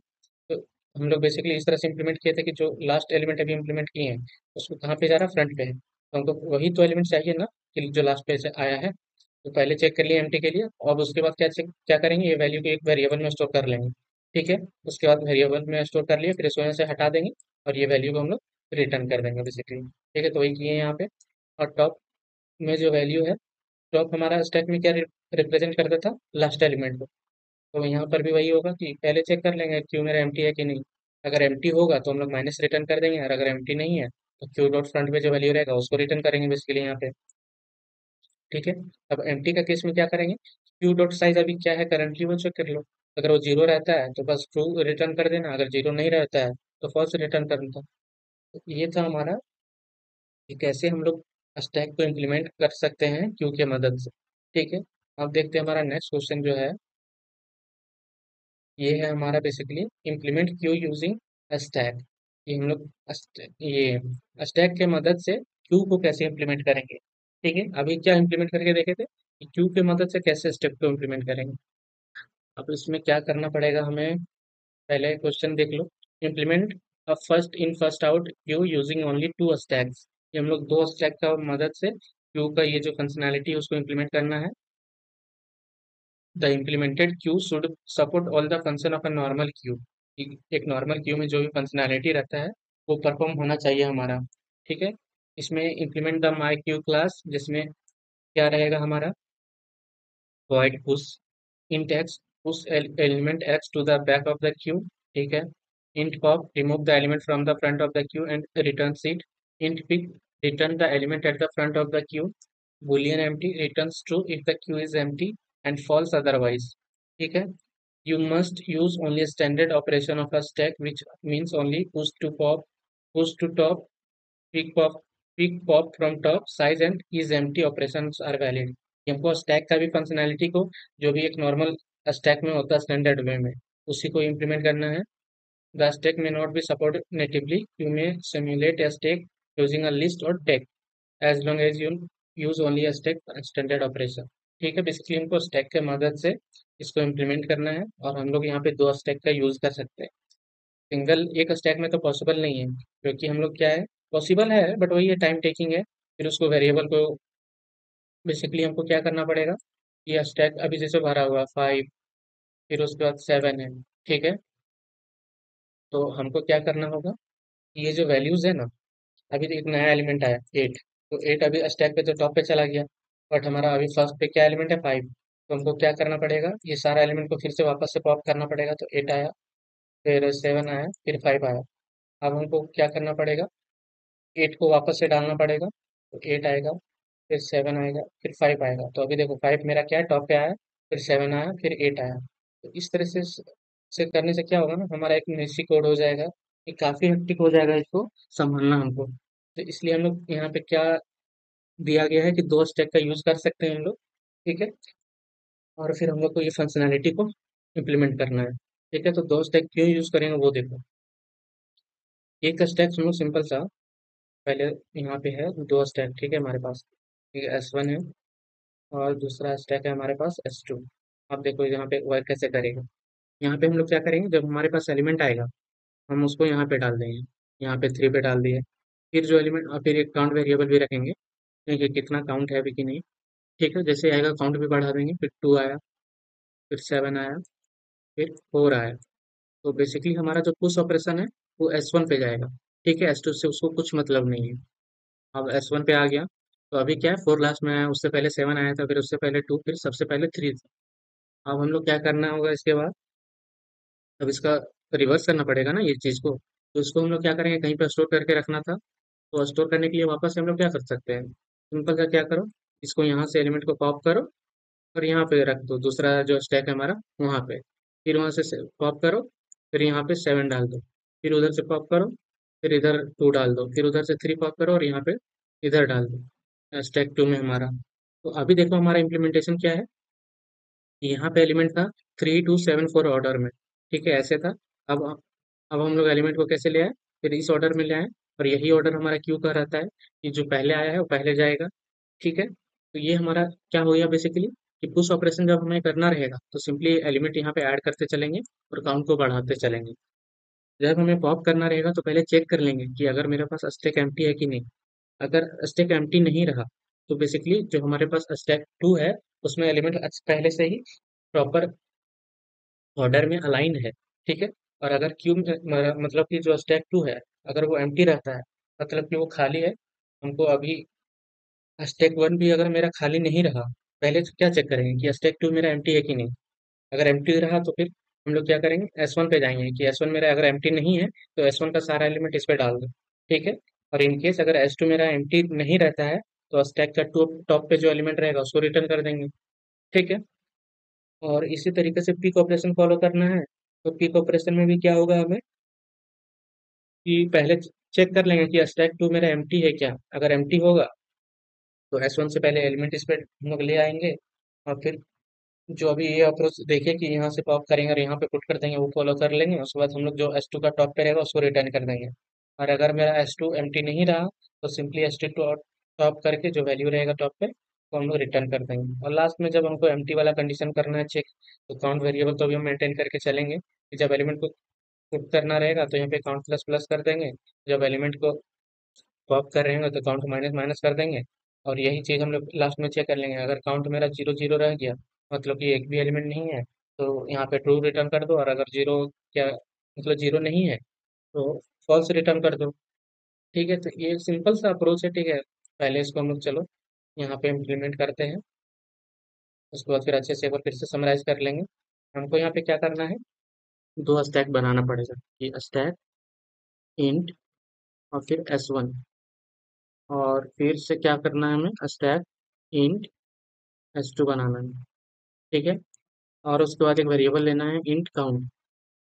तो हम लोग बेसिकली इस तरह से इम्प्लीमेंट किए थे कि जो लास्ट एलिमेंट अभी इम्प्लीमेंट किए हैं उसको कहाँ पे जा रहा है, फ्रंट पे है, तो हमको वही तो एलिमेंट चाहिए ना कि जो लास्ट पे से आया है। तो पहले चेक कर लिए एम्प्टी के लिए, और उसके बाद क्या करेंगे, ये वैल्यू को एक वेरिएबल में स्टोर कर लेंगे। ठीक है, उसके बाद वेरिएबल में स्टोर कर लिए, फिर इस वजह से हटा देंगे और ये वैल्यू को हम लोग रिटर्न कर देंगे बेसिकली। ठीक है, तो वही किए यहाँ पे। और टॉप में जो वैल्यू है, टॉप हमारा स्टैक में क्या रिप्रेजेंट करता था, लास्ट एलिमेंट को। तो यहाँ पर भी वही होगा कि पहले चेक कर लेंगे क्यू मेरा एम्प्टी है कि नहीं। अगर एम्प्टी होगा तो हम लोग माइनस रिटर्न कर देंगे, और अगर एम्प्टी नहीं है तो क्यू डॉट फ्रंट पे जो वैल्यू रहेगा उसको रिटर्न करेंगे बेसिकली यहाँ पे। ठीक है, अब एम्प्टी का केस में क्या करेंगे, क्यू डॉट साइज अभी क्या है करंटली वो चेक कर लो। अगर वो जीरो रहता है तो बस ट्रू रिटर्न कर देना, अगर जीरो नहीं रहता है तो फॉल्स रिटर्न करना था। तो ये था हमारा कि कैसे हम लोग स्टैक को इम्प्लीमेंट कर सकते हैं क्यू के मदद से। ठीक है, अब देखते हैं हमारा नेक्स्ट क्वेश्चन जो है, ये है हमारा basically implement Q using stack. ये हम लोग ये स्टैक के मदद से क्यू को कैसे इम्प्लीमेंट करेंगे। ठीक है, अभी क्या इम्प्लीमेंट करके देखे थे कि क्यू के मदद से कैसे स्टेप को इम्प्लीमेंट करेंगे। अब इसमें क्या करना पड़ेगा हमें, पहले क्वेश्चन देख लो। Implement a first in first out queue using only two stacks. ये हम लोग दो स्टैक का मदद से क्यू का ये जो फंक्शनैलिटी है उसको इम्प्लीमेंट करना है। The implemented Q should support all the function of a normal Q. एक नॉर्मल क्यू में जो भी फंक्शनैलिटी रहता है वो परफॉर्म होना चाहिए हमारा। ठीक है, इसमें implement the my Q class, जिसमें क्या रहेगा हमारा, void push int x, push element x to the back of the queue। ठीक है, int pop remove the element from the front of the queue and returns it। int pick return the element at the front of the queue। boolean empty returns true if the queue is empty and false otherwise। ठीक है, you must use only standard operation of a stack, which means only push to pop, push to top, pick pop, pick pop from top, size and is empty operations are valid। हमको stack का भी functionality को, जो भी एक normal stack में होता है स्टैंडर्ड वे में, उसी को इम्प्लीमेंट करना है। The stack may not be support natively, you may simulate a stack using a list or tag as long as you use only a stack standard operation. ठीक है, बेसिकली हमको स्टैक के मदद से इसको इम्प्लीमेंट करना है, और हम लोग यहाँ पे दो स्टैक का यूज कर सकते हैं। सिंगल एक स्टैक में तो पॉसिबल नहीं है, क्योंकि हम लोग क्या है, पॉसिबल है बट वही है, टाइम टेकिंग है। फिर उसको वेरिएबल को बेसिकली हमको क्या करना पड़ेगा, ये स्टैक अभी जैसे भरा हुआ 5, फिर उसके बाद 7 है। ठीक है, तो हमको क्या करना होगा, ये जो वैल्यूज है ना, अभी तो एक नया एलिमेंट आया 8, तो 8 अभी स्टैक पे तो टॉप पे चला गया, बट हमारा अभी फर्स्ट पे क्या एलिमेंट है, 5। तो हमको क्या करना पड़ेगा, ये सारा एलिमेंट को फिर से वापस से पॉप करना पड़ेगा। तो 8 आया, फिर 7 आया, फिर 5 आया। अब हमको क्या करना पड़ेगा, 8 को वापस से डालना पड़ेगा, तो 8 आएगा, फिर 7 आएगा, फिर 5 आएगा। तो अभी देखो 5 मेरा क्या है, टॉप पे आया, फिर 7 आया, फिर 8 आया। तो इस तरह से करने से क्या होगा ना, हमारा एक मेसी कोड हो जाएगा, ये काफी हेक्टिक हो जाएगा इसको संभालना हमको। तो इसलिए हम लोग यहाँ पे क्या दिया गया है कि दो स्टेप का यूज कर सकते हैं हम लोग। ठीक है, और फिर हम लोग को ये फंक्शनैलिटी को इम्प्लीमेंट करना है। ठीक है, तो दो स्टेप क्यों यूज करेंगे वो देखो। एक स्टेप हम लोग सिंपल सा, पहले यहाँ पे है दो स्टैक, ठीक है हमारे पास, ठीक है S1 है, और दूसरा स्टैक है हमारे पास S2। अब देखो यहाँ पे वर्क कैसे करेगा। यहाँ पे हम लोग क्या करेंगे, जब हमारे पास एलिमेंट आएगा हम उसको यहाँ पे डाल देंगे, यहाँ पे 3 पे डाल दिए। फिर जो एलिमेंट, और फिर एक काउंट वेरिएबल भी रखेंगे, ठीक है, कितना काउंट है अभी कि नहीं। ठीक है, जैसे आएगा काउंट भी बढ़ा देंगे, फिर 2 आया, फिर 7 आया, फिर 4 आया। तो बेसिकली हमारा जो पुश ऑपरेशन है वो S1 पे जाएगा। ठीक है, S2 से उसको कुछ मतलब नहीं है। अब S1 पे आ गया, तो अभी क्या है, 4 लास्ट में आया, उससे पहले 7 आया था, फिर उससे पहले 2, फिर सबसे पहले 3 था। अब हम लोग क्या करना होगा इसके बाद, अब इसका रिवर्स करना पड़ेगा ना ये चीज़ को। तो इसको हम लोग क्या करेंगे, कहीं पर स्टोर करके रखना था, तो स्टोर करने के लिए वापस से हम लोग क्या कर सकते हैं, सिंपल सा क्या करो, इसको यहाँ से एलिमेंट को पॉप करो और यहाँ पे रख दो, दूसरा जो स्टैक है हमारा वहाँ पे। फिर वहाँ से पॉप करो, फिर यहाँ पे 7 डाल दो, फिर उधर से पॉप करो, फिर इधर 2 डाल दो, फिर उधर से 3 पॉप करो और यहाँ पे इधर डाल दो स्टैक 2 में हमारा। तो अभी देखो हमारा इम्प्लीमेंटेशन क्या है, यहाँ पे एलिमेंट था 3274 ऑर्डर में। ठीक है, ऐसे था। अब अब हम लोग एलिमेंट को कैसे ले आए, फिर इस ऑर्डर में ले आए, और यही ऑर्डर हमारा क्यू का रहता है कि जो पहले आया है वो पहले जाएगा। ठीक है, तो ये हमारा क्या हो गया बेसिकली, कि पुश ऑपरेशन जब हमें करना रहेगा तो सिंपली एलिमेंट यहाँ पे ऐड करते चलेंगे और काउंट को बढ़ाते चलेंगे। जब हमें पॉप करना रहेगा तो पहले चेक कर लेंगे कि अगर मेरे पास स्टैक एम्प्टी है कि नहीं। अगर स्टैक एम्प्टी नहीं रहा तो बेसिकली जो हमारे पास स्टैक 2 है उसमें एलिमेंट पहले से ही प्रॉपर ऑर्डर में अलाइन है, ठीक है। और अगर क्यू मतलब कि जो स्टैक 2 है अगर वो एम्प्टी रहता है मतलब कि वो खाली है, हमको अभी स्टैक 1 भी अगर मेरा खाली नहीं रहा, पहले तो क्या चेक करेंगे कि स्टैक 2 मेरा एम्प्टी है कि नहीं। अगर एम्प्टी रहा तो फिर हम लोग क्या करेंगे, S1 पे जाएंगे कि S1 मेरा अगर एम्प्टी नहीं है तो S1 का सारा एलिमेंट इस पे डाल दो, ठीक है। और इन केस अगर S2 मेरा एम्प्टी नहीं रहता है तो स्टैक का टॉप पे जो एलिमेंट रहेगा उसको रिटर्न कर देंगे, ठीक है। और इसी तरीके से पिक ऑपरेशन फॉलो करना है। तो पिक ऑपरेशन में भी क्या होगा हमें कि पहले चेक कर लेंगे कि स्टैक 2 मेरा एम्प्टी है क्या। अगर एम्प्टी होगा तो S1 से पहले एलिमेंट इस पे हम लोग ले आएंगे, और फिर जो अभी ये अप्रोच देखिए कि यहाँ से पॉप करेंगे और यहाँ पे पुट कर देंगे वो फॉलो कर लेंगे। उसके बाद हम लोग जो S2 का टॉप पे रहेगा उसको रिटर्न कर देंगे। और अगर मेरा S2 एम्प्टी नहीं रहा तो सिंपली S2 टॉप करके जो वैल्यू रहेगा टॉप पे वो हम लोग रिटर्न कर देंगे। और लास्ट में जब हमको एम्प्टी वाला कंडीशन करना है चेक, तो काउंट वेरिएबल तो भी हम मेंटेन करके चलेंगे कि जब एलिमेंट को पुट करना रहेगा तो यहाँ पे काउंट प्लस प्लस कर देंगे, जब एलिमेंट को पॉप कर रहे हैं तो काउंट माइनस माइनस कर देंगे। और यही चीज़ हम लोग लास्ट में चेक कर लेंगे। अगर काउंट मेरा 0 0 रह गया मतलब कि एक भी एलिमेंट नहीं है तो यहाँ पे ट्रू रिटर्न कर दो, और अगर जीरो क्या मतलब जीरो नहीं है तो फॉल्स रिटर्न कर दो, ठीक है। तो ये सिंपल सा अप्रोच है, ठीक है। पहले इसको हम लोग चलो यहाँ पे इम्प्लीमेंट करते हैं, उसके बाद फिर अच्छे से एक बार फिर से समराइज कर लेंगे। हमको यहाँ पे क्या करना है, दो स्टैक बनाना पड़ेगा। ये स्टैक इंट और फिर S1, और फिर से क्या करना है हमें, स्टैक इंट S2 बनाना है, ठीक है। और उसके बाद एक वेरिएबल लेना है इंट काउंट।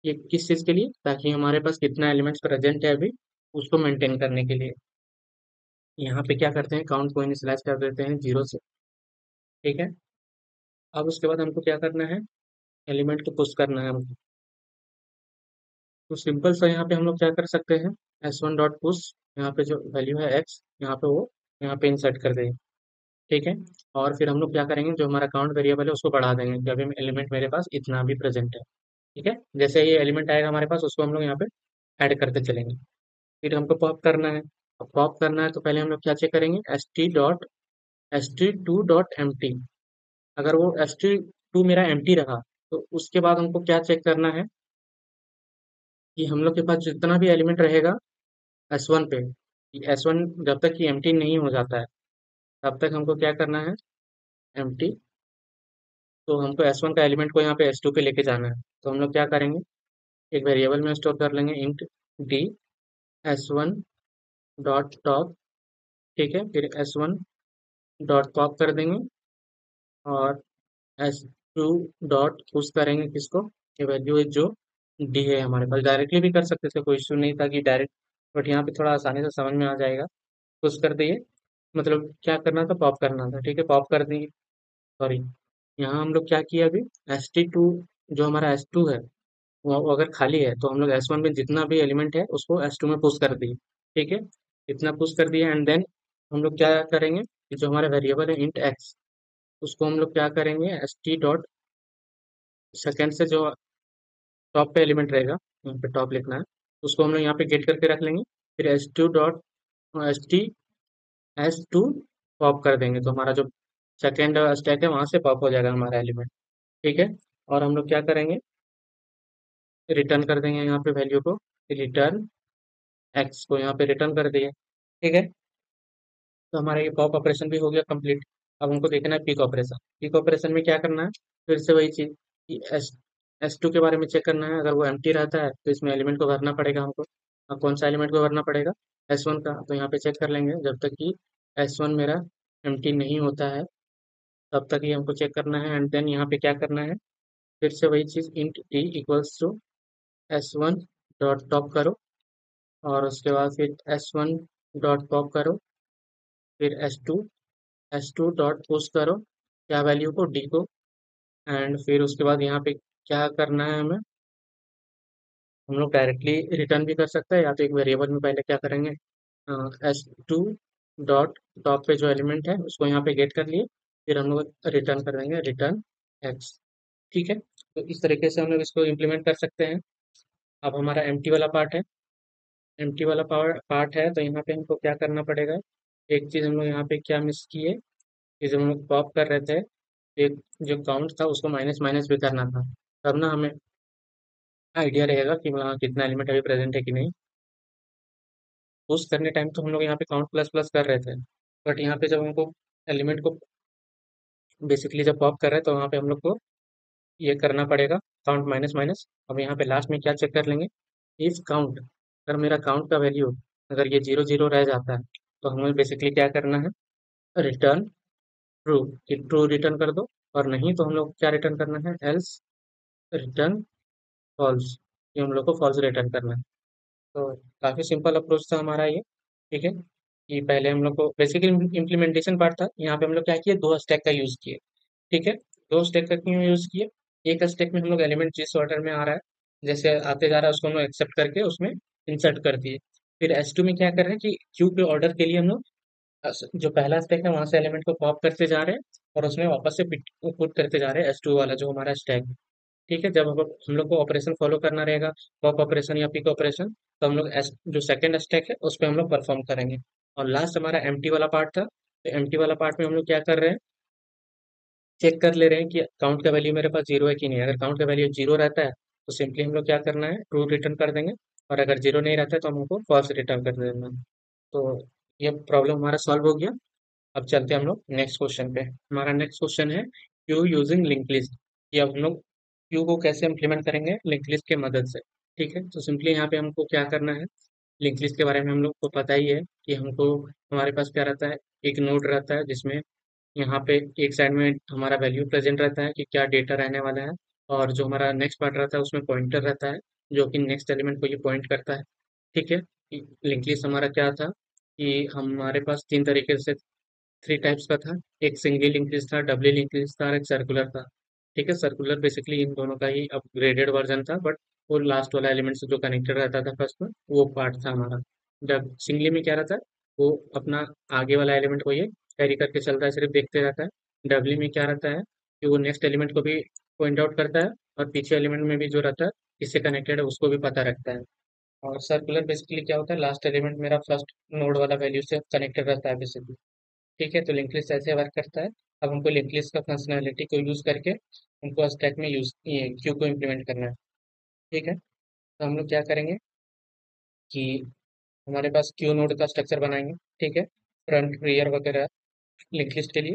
ये किस चीज़ के लिए, ताकि हमारे पास कितना एलिमेंट्स प्रेजेंट है अभी उसको मेंटेन करने के लिए। यहाँ पे क्या करते हैं, काउंट को इनिशियलाइज कर देते हैं 0 से, ठीक है। अब उसके बाद हमको क्या करना है, एलिमेंट को पुश करना है हमको। तो सिंपल सा यहाँ पे हम लोग क्या कर सकते हैं, S1 डॉट पुश, यहाँ पे जो वैल्यू है x यहाँ पे वो यहाँ पे इंसर्ट कर देंगे, ठीक है। और फिर हम लोग क्या करेंगे, जो हमारा काउंट वेरिएबल है उसको बढ़ा देंगे जब एलिमेंट मेरे पास इतना भी प्रेजेंट है, ठीक है। जैसे ये एलिमेंट आएगा हमारे पास उसको हम लोग यहाँ पे ऐड करते चलेंगे। फिर हमको पॉप करना है। अब पॉप करना है तो पहले हम लोग क्या चेक करेंगे, st2.mt। अगर वो st2 मेरा एम्प्टी रहा तो उसके बाद हमको क्या चेक करना है कि हम लोग के पास जितना भी एलिमेंट रहेगा S1 पे, S1 जब तक कि एम्प्टी नहीं हो जाता है तब तक हमको क्या करना है, एम्प्टी। तो हमको S1 का एलिमेंट को यहाँ पे S2 पे लेके जाना है। तो हम लोग क्या करेंगे, एक वेरिएबल में स्टोर कर लेंगे int D S1 dot top, ठीक है। फिर S1 डॉट पॉप कर देंगे, और S2 डॉट पुश करेंगे किसको, ये वैल्यू है जो डी है हमारे पास। डायरेक्टली भी कर सकते थे, कोई इश्यू नहीं था कि डायरेक्ट, बट यहाँ पे थोड़ा आसानी से समझ में आ जाएगा। पुश कर दिए, मतलब क्या करना था, पॉप करना था, ठीक है। पॉप कर दिए, सॉरी, यहाँ हम लोग क्या किया अभी, ST2 जो हमारा S2 है वो अगर खाली है तो हम लोग S1 में जितना भी एलिमेंट है उसको S2 में पुश कर दिए, ठीक है। इतना पुश कर दिया एंड देन हम लोग क्या करेंगे कि जो हमारा वेरिएबल है इंट x, उसको हम लोग क्या करेंगे, st डॉट सेकेंड से जो टॉप पे एलिमेंट रहेगा यहाँ पे टॉप लिखना है, उसको हम लोग यहाँ पे गेट करके रख लेंगे। फिर S2 पॉप कर देंगे तो हमारा जो सेकेंड स्टैक है वहां से पॉप हो जाएगा हमारा एलिमेंट, ठीक है। और हम लोग क्या करेंगे, रिटर्न कर देंगे यहाँ पे वैल्यू को, रिटर्न एक्स को यहाँ पे रिटर्न कर दिए, ठीक है। तो हमारा ये पॉप ऑपरेशन भी हो गया कंप्लीट। अब हमको देखना है पिक ऑपरेशन। पिक ऑपरेशन में क्या करना है, फिर से वही चीज कि S2 के बारे में चेक करना है। अगर वो एम्प्टी रहता है तो इसमें एलिमेंट को भरना पड़ेगा हमको। अब कौन सा एलिमेंट को भरना पड़ेगा, S1 का। तो यहाँ पे चेक कर लेंगे जब तक कि S1 मेरा एम्प्टी नहीं होता है तब तक ही हमको चेक करना है। एंड देन यहाँ पे क्या करना है, फिर से वही चीज int D equals to S1 dot top करो, और उसके बाद फिर S1 डॉट पॉप करो, फिर एस टू डॉट पुश करो क्या वैल्यू को, डी को। एंड फिर उसके बाद यहाँ पे क्या करना है हमें, हम लोग डायरेक्टली रिटर्न भी कर सकते हैं या तो एक वेरिएबल में पहले क्या करेंगे, S2 डॉट टॉप पे जो एलिमेंट है उसको यहाँ पे गेट कर लिए, फिर हम लोग रिटर्न कर देंगे रिटर्न एक्स। ठीक है, तो इस तरीके से हम लोग इसको इम्प्लीमेंट कर सकते हैं। अब हमारा एम्प्टी वाला पार्ट है। एम्प्टी वाला पार्ट है, तो यहाँ पे हमको क्या करना पड़ेगा। एक चीज़ हम लोग यहाँ पे क्या मिस किए कि जब हम लोग पॉप कर रहे थे, एक जो काउंट था उसको माइनस माइनस भी करना था। तब ना हमें आइडिया रहेगा कि वहाँ कितना एलिमेंट अभी प्रेजेंट है कि नहीं। उस करने टाइम तो हम लोग यहाँ पे काउंट प्लस प्लस कर रहे थे, बट यहाँ पे जब हमको एलिमेंट को बेसिकली जब पॉप कर रहे हैं तो वहाँ पे हम लोग को ये करना पड़ेगा काउंट माइनस माइनस। अब यहाँ पे लास्ट में क्या चेक कर लेंगे, इफ काउंट, अगर मेरा काउंट का वैल्यू अगर ये जीरो जीरो रह जाता है तो हमें बेसिकली क्या करना है, रिटर्न ट्रू, कि ट्रू रिटर्न कर दो। और नहीं तो हम लोग क्या रिटर्न करना है, एल्स रिटर्न फॉल्स, ये हम लोग को फॉल्स रिटर्न करना है। तो काफ़ी सिंपल अप्रोच था हमारा ये। ठीक है, कि पहले हम लोग को बेसिकली इम्प्लीमेंटेशन पार्ट था, यहाँ पे हम लोग क्या किए, दो स्टैक का यूज़ किए। ठीक है, दो स्टैक का क्यों यूज़ किए, एक स्टैक में हम लोग एलिमेंट जिस ऑर्डर में आ रहा है, जैसे आते जा रहा है उसको हम लोग एक्सेप्ट करके उसमें इंसर्ट कर दिए। फिर S2 में क्या कर रहे हैं कि क्यू के ऑर्डर के लिए हम लोग जो पहला स्टैक है वहां से एलिमेंट को पॉप करते जा रहे हैं और उसमें वापस से पुट करते जा रहे हैं S2 वाला जो हमारा स्टैक है। ठीक है, जब हम लोग को ऑपरेशन फॉलो करना रहेगा, पॉप ऑपरेशन या पिक ऑपरेशन, तो हम लोग जो सेकंड स्टैक है उस पर हम लोग परफॉर्म करेंगे। और लास्ट हमारा एम्प्टी वाला पार्ट था, तो एम्प्टी वाला पार्ट में हम लोग क्या कर रहे हैं, चेक कर ले रहे हैं कि काउंट का वैल्यू मेरे पास जीरो है कि नहीं। अगर काउंट का वैल्यू जीरो रहता है तो सिंपली हम लोग क्या करना है, ट्रू रिटर्न कर देंगे। और अगर जीरो नहीं रहता है तो हमको फॉल्स रिटर्न कर देना है। तो ये प्रॉब्लम हमारा सॉल्व हो गया। अब चलते हैं हम लोग नेक्स्ट क्वेश्चन पे। हमारा नेक्स्ट क्वेश्चन है क्यू यूजिंग लिंक लिस्ट। कि अब हम लोग क्यू को कैसे इम्प्लीमेंट करेंगे लिंक लिस्ट के मदद से। ठीक है, तो सिंपली यहाँ पे हमको क्या करना है, लिंक लिस्ट के बारे में हम लोग को पता ही है कि हमको हमारे पास क्या रहता है, एक नोड रहता है जिसमें यहाँ पे एक साइड में हमारा वैल्यू प्रेजेंट रहता है कि क्या डेटा रहने वाला है, और जो हमारा नेक्स्ट पार्ट रहता है उसमें पॉइंटर रहता है जो कि नेक्स्ट एलिमेंट को ये पॉइंट करता है। ठीक है, लिंक लिस्ट हमारा क्या था कि हमारे पास तीन तरीके से, थ्री टाइप्स का था। एक सिंगल लिंक लिस्ट था, डबल लिंक लिस्ट था और एक सर्कुलर था। ठीक है, सर्कुलर बेसिकली इन दोनों का ही अपग्रेडेड वर्जन था, बट वो लास्ट वाला एलिमेंट से जो कनेक्टेड रहता था फर्स्ट में, वो पार्ट था हमारा। जब सिंगली में क्या रहता है, वो अपना आगे वाला एलिमेंट को ये कैरी करके चलता है, सिर्फ देखते रहता है। डबली में क्या रहता है कि वो नेक्स्ट एलिमेंट को भी पॉइंट आउट करता है और पीछे एलिमेंट में भी जो रहता है इससे कनेक्टेड है उसको भी पता रखता है। और सर्कुलर बेसिकली क्या होता है, लास्ट एलिमेंट मेरा फर्स्ट नोड वाला वैल्यू से कनेक्टेड रहता है बेसिकली। ठीक है, तो लिंक लिस्ट ऐसे वर्क करता है। अब हमको लिंक लिस्ट का फंक्शनैलिटी को यूज करके हमको स्टैक में यूज क्यू को इम्प्लीमेंट करना है। ठीक है, तो हम लोग क्या करेंगे कि हमारे पास क्यू नोड का स्ट्रक्चर बनाएंगे। ठीक है, फ्रंट रियर वगैरह लिंक लिस्ट के लिए।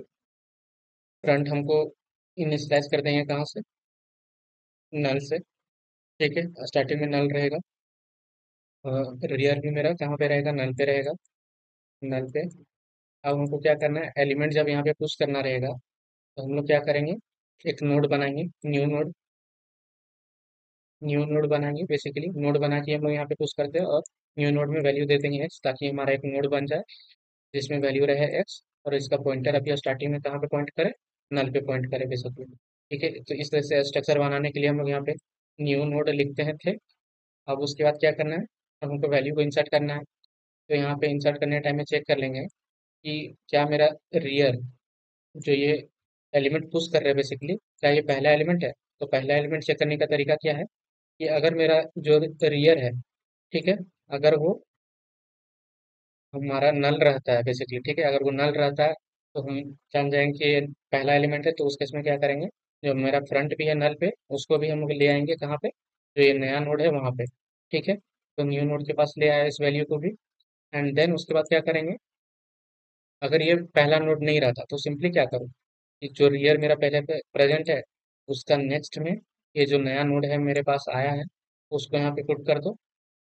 फ्रंट हमको इनिशियलाइज कर देंगे कहाँ से, नल से। ठीक है, स्टार्टिंग में नल रहेगा। रियर भी मेरा कहाँ पे रहेगा, नल पे रहेगा, नल पे। अब हमको क्या करना है, एलिमेंट जब यहाँ पे पुश करना रहेगा तो हम लोग क्या करेंगे, एक नोड बनाएंगे, न्यू नोड। न्यू नोड बनाएंगे, बेसिकली नोड बना के हम लोग यहाँ पे पुश करते हैं और न्यू नोड में वैल्यू दे देंगे एक्स, ताकि हमारा एक नोड बन जाए जिसमें वैल्यू रहे एक्स। और इसका पॉइंटर अभी स्टार्टिंग में कहाँ पे पॉइंट करे, नल पे पॉइंट करे बेसिकली। ठीक है, तो इस तरह से स्ट्रक्चर बनाने के लिए हम लोग यहाँ पे न्यू नोड लिखते हैं थे। अब उसके बाद क्या करना है, अब हमको वैल्यू को इंसर्ट करना है। तो यहाँ पे इंसर्ट करने टाइम में चेक कर लेंगे कि क्या मेरा रियर, जो ये एलिमेंट पुश कर रहे हैं बेसिकली, क्या ये पहला एलिमेंट है। तो पहला एलिमेंट चेक करने का तरीका क्या है कि अगर मेरा जो रियर है, ठीक है, अगर वो हमारा नल रहता है बेसिकली, ठीक है, अगर वो नल रहता है तो हम जान जाएंगे कि ये पहला एलिमेंट है। तो उस केस में क्या करेंगे, जो मेरा फ्रंट भी है नल पे उसको भी हम लोग ले आएंगे कहाँ पे, जो ये नया नोड है वहाँ पे। ठीक है, तो न्यू नोड के पास ले आया इस वैल्यू को भी। एंड देन उसके बाद क्या करेंगे, अगर ये पहला नोड नहीं रहता तो सिंपली क्या करूँ कि जो रियर मेरा पहले पे प्रेजेंट है उसका नेक्स्ट में ये जो नया नोड है मेरे पास आया है उसको यहाँ पे पुट कर दो।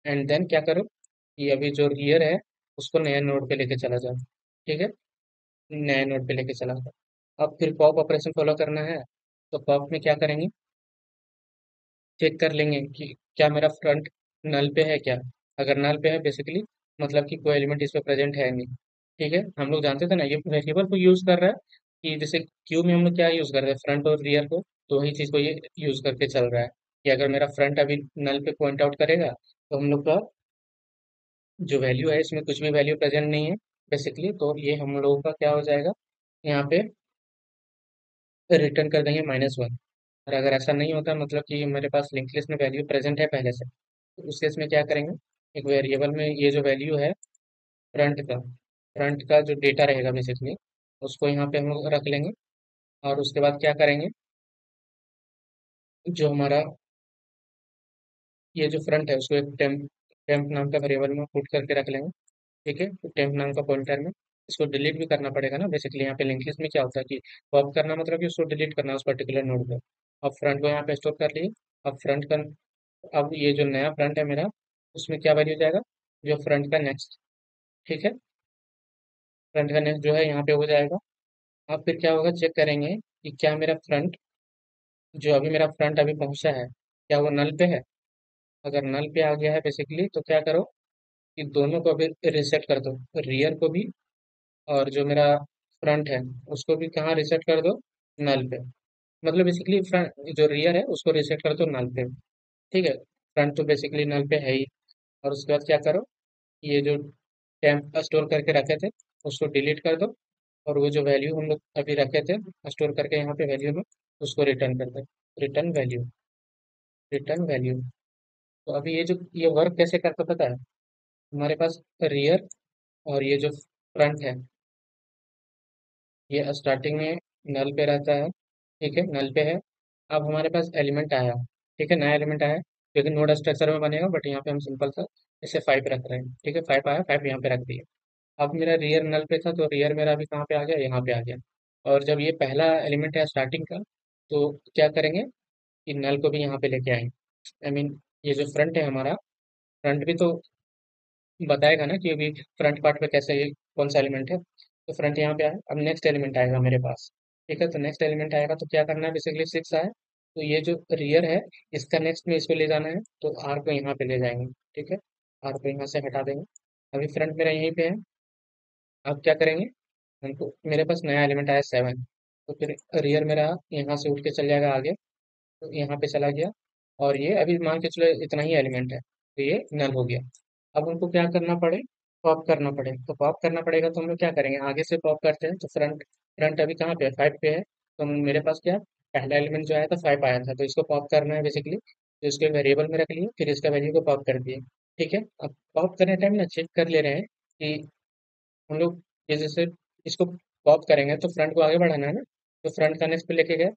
एंड देन क्या करो कि अभी जो रियर है उसको नए नोड पे लेके चला जाओ। ठीक है, नए नोड पे लेके चला जाओ। अब फिर पॉप ऑपरेशन फॉलो करना है। तो पॉप में क्या करेंगे, चेक कर लेंगे कि क्या मेरा फ्रंट नल पे है क्या। अगर नल पे है बेसिकली मतलब कि कोई एलिमेंट इस पे प्रेजेंट है नहीं। ठीक है, हम लोग जानते थे ना ये वेरिएबल को यूज कर रहा है कि जैसे क्यू में हम लोग क्या यूज कर रहे हैं, फ्रंट और रियर को, तो वही चीज को ये यूज करके चल रहा है कि अगर मेरा फ्रंट अभी नल पे पॉइंट आउट करेगा तो हम लोग का जो वैल्यू है इसमें कुछ भी वैल्यू प्रेजेंट नहीं है बेसिकली, तो ये हम लोगों का क्या हो जाएगा यहाँ पे, रिटर्न कर देंगे -1। और अगर ऐसा नहीं होता मतलब कि मेरे पास लिंक लिस्ट में वैल्यू प्रेजेंट है पहले से, तो उस केस में क्या करेंगे, एक वेरिएबल में ये जो वैल्यू है फ्रंट का जो डेटा रहेगा बेसिकली, उसको यहाँ पे हम लोग रख लेंगे। और उसके बाद क्या करेंगे, जो हमारा ये जो फ्रंट है उसको एक टेम्प नाम का वेरिएबल में पुट करके रख लेंगे। ठीक है, तो टेम्प नाम का पॉइंटर में इसको डिलीट भी करना पड़ेगा ना बेसिकली। यहाँ पे लिंक लिस्ट में क्या होता है कि पॉप करना मतलब कि उसको डिलीट करना उस पर्टिकुलर नोड को। अब फ्रंट को यहाँ पे स्टोर कर लिए। अब फ्रंट का अब ये जो नया फ्रंट है मेरा, उसमें क्या वैल्यू जाएगा, जो फ्रंट का नेक्स्ट। ठीक है, फ्रंट का नेक्स्ट जो है यहाँ पे हो जाएगा। अब फिर क्या होगा, चेक करेंगे कि क्या मेरा फ्रंट, जो अभी मेरा फ्रंट अभी पहुंचा है, क्या वो नल पे है। अगर नल पे आ गया है बेसिकली, तो क्या करो कि दोनों को अभी रिसेट कर दो, रियर को भी और जो मेरा फ्रंट है उसको भी कहाँ रिसेट कर दो, नल पे। मतलब बेसिकली फ्रंट जो रियर है उसको रिसेट कर दो नल पे। ठीक है, फ्रंट तो बेसिकली नल पे है ही। और उसके बाद क्या करो, ये जो टेम्प स्टोर करके रखे थे उसको डिलीट कर दो। और वो जो वैल्यू हम लोग अभी रखे थे स्टोर करके यहाँ पे वैल्यू में, उसको रिटर्न कर दो। Return value, return value. तो अभी ये जो ये वर्क कैसे करता पता है, हमारे पास रियर और ये जो फ्रंट है, ये स्टार्टिंग में नल पे रहता है। ठीक है, नल पे है। अब हमारे पास एलिमेंट आया। ठीक है, नया एलिमेंट आया, लेकिन नोड स्ट्रक्चर में बनेगा, बट यहाँ पे हम सिंपल सा इसे 5 रख रहे हैं। ठीक है, 5 आया, 5 यहाँ पे रख दिया। अब मेरा रियर नल पे था, तो रियर मेरा अभी कहाँ पे आ गया, यहाँ पे आ गया। और जब ये पहला एलिमेंट है स्टार्टिंग का, तो क्या करेंगे कि नल को भी यहाँ पे लेके आएंगे। ये जो फ्रंट है हमारा, फ्रंट भी तो बताएगा ना कि अभी फ्रंट पार्ट पे कैसे कौन सा एलिमेंट है। तो फ्रंट यहाँ पे आया, अब नेक्स्ट एलिमेंट आएगा मेरे पास। ठीक है, तो नेक्स्ट एलिमेंट आएगा तो क्या करना है, बेसिकली 6 आया, तो ये जो रियर है इसका नेक्स्ट में इसको ले जाना है, तो आर को यहाँ पे ले जाएंगे। ठीक है, आर को यहाँ से हटा देंगे। अभी फ्रंट मेरा यहीं पे है। अब क्या करेंगे, हमको मेरे पास नया एलिमेंट आया 7, तो फिर रियर मेरा यहाँ से उठ के चल जाएगा आगे, तो यहाँ पे चला गया। और ये अभी मान के चलो इतना ही एलिमेंट है, तो ये नल हो गया। अब हमको क्या करना पड़े, पॉप करना पड़े। तो पॉप करना पड़ेगा तो हम लोग क्या करेंगे, आगे से पॉप करते हैं। तो फ्रंट फ्रंट अभी कहाँ पे है, 5 पे है, तो मेरे पास क्या है, पहला एलिमेंट जो आया था 5 आया था, तो इसको पॉप करना है बेसिकली। तो इसके वेरिएबल में रख लिए, फिर इसका वैल्यू को पॉप कर दिए। ठीक है, अब पॉप करने टाइम ना चेक कर ले रहे हैं कि हम लोग ये जैसे इसको पॉप करेंगे तो फ्रंट को आगे बढ़ाना है ना, तो फ्रंट का नेक्स्ट पे लेके गए,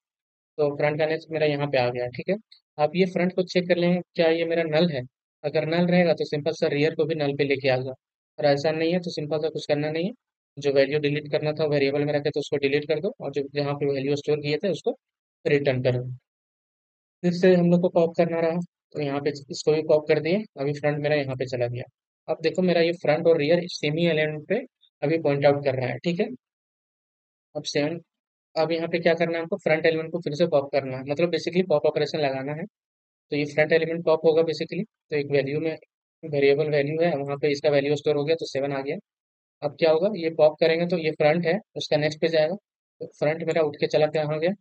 तो फ्रंट का नेक्स्ट मेरा यहाँ पे आ गया। ठीक है, आप ये फ्रंट को चेक कर लेंगे क्या ये मेरा नल है। अगर नल रहेगा तो सिंपल सा रियर को भी नल पे लेके आएगा। और ऐसा नहीं है तो सिंपल सा कुछ करना नहीं है, जो वैल्यू डिलीट करना था वेरिएबल में रखे तो उसको डिलीट कर दो, और जो जहाँ पे वैल्यू स्टोर किए थे उसको रिटर्न कर दो। फिर से हम लोग को पॉप करना रहा, तो यहाँ पे इसको भी पॉप कर दिए। अभी फ्रंट मेरा यहाँ पे चला गया। अब देखो मेरा ये फ्रंट और रियर सेम ही एलिमेंट पे अभी पॉइंट आउट कर रहा है। ठीक है, अब सेवन, अब यहाँ पे क्या करना है, हमको फ्रंट एलिमेंट को फिर से पॉप करना है, मतलब बेसिकली पॉप ऑपरेशन लगाना है। तो ये फ्रंट एलिमेंट पॉप होगा बेसिकली, तो एक वैल्यू में वेरिएबल वैल्यू है वहाँ पे इसका वैल्यू स्टोर हो गया, तो 7 आ गया। अब क्या होगा, ये पॉप करेंगे तो ये फ्रंट है उसका नेक्स्ट पे जाएगा, तो फ्रंट मेरा उठ के चला कहाँ गया,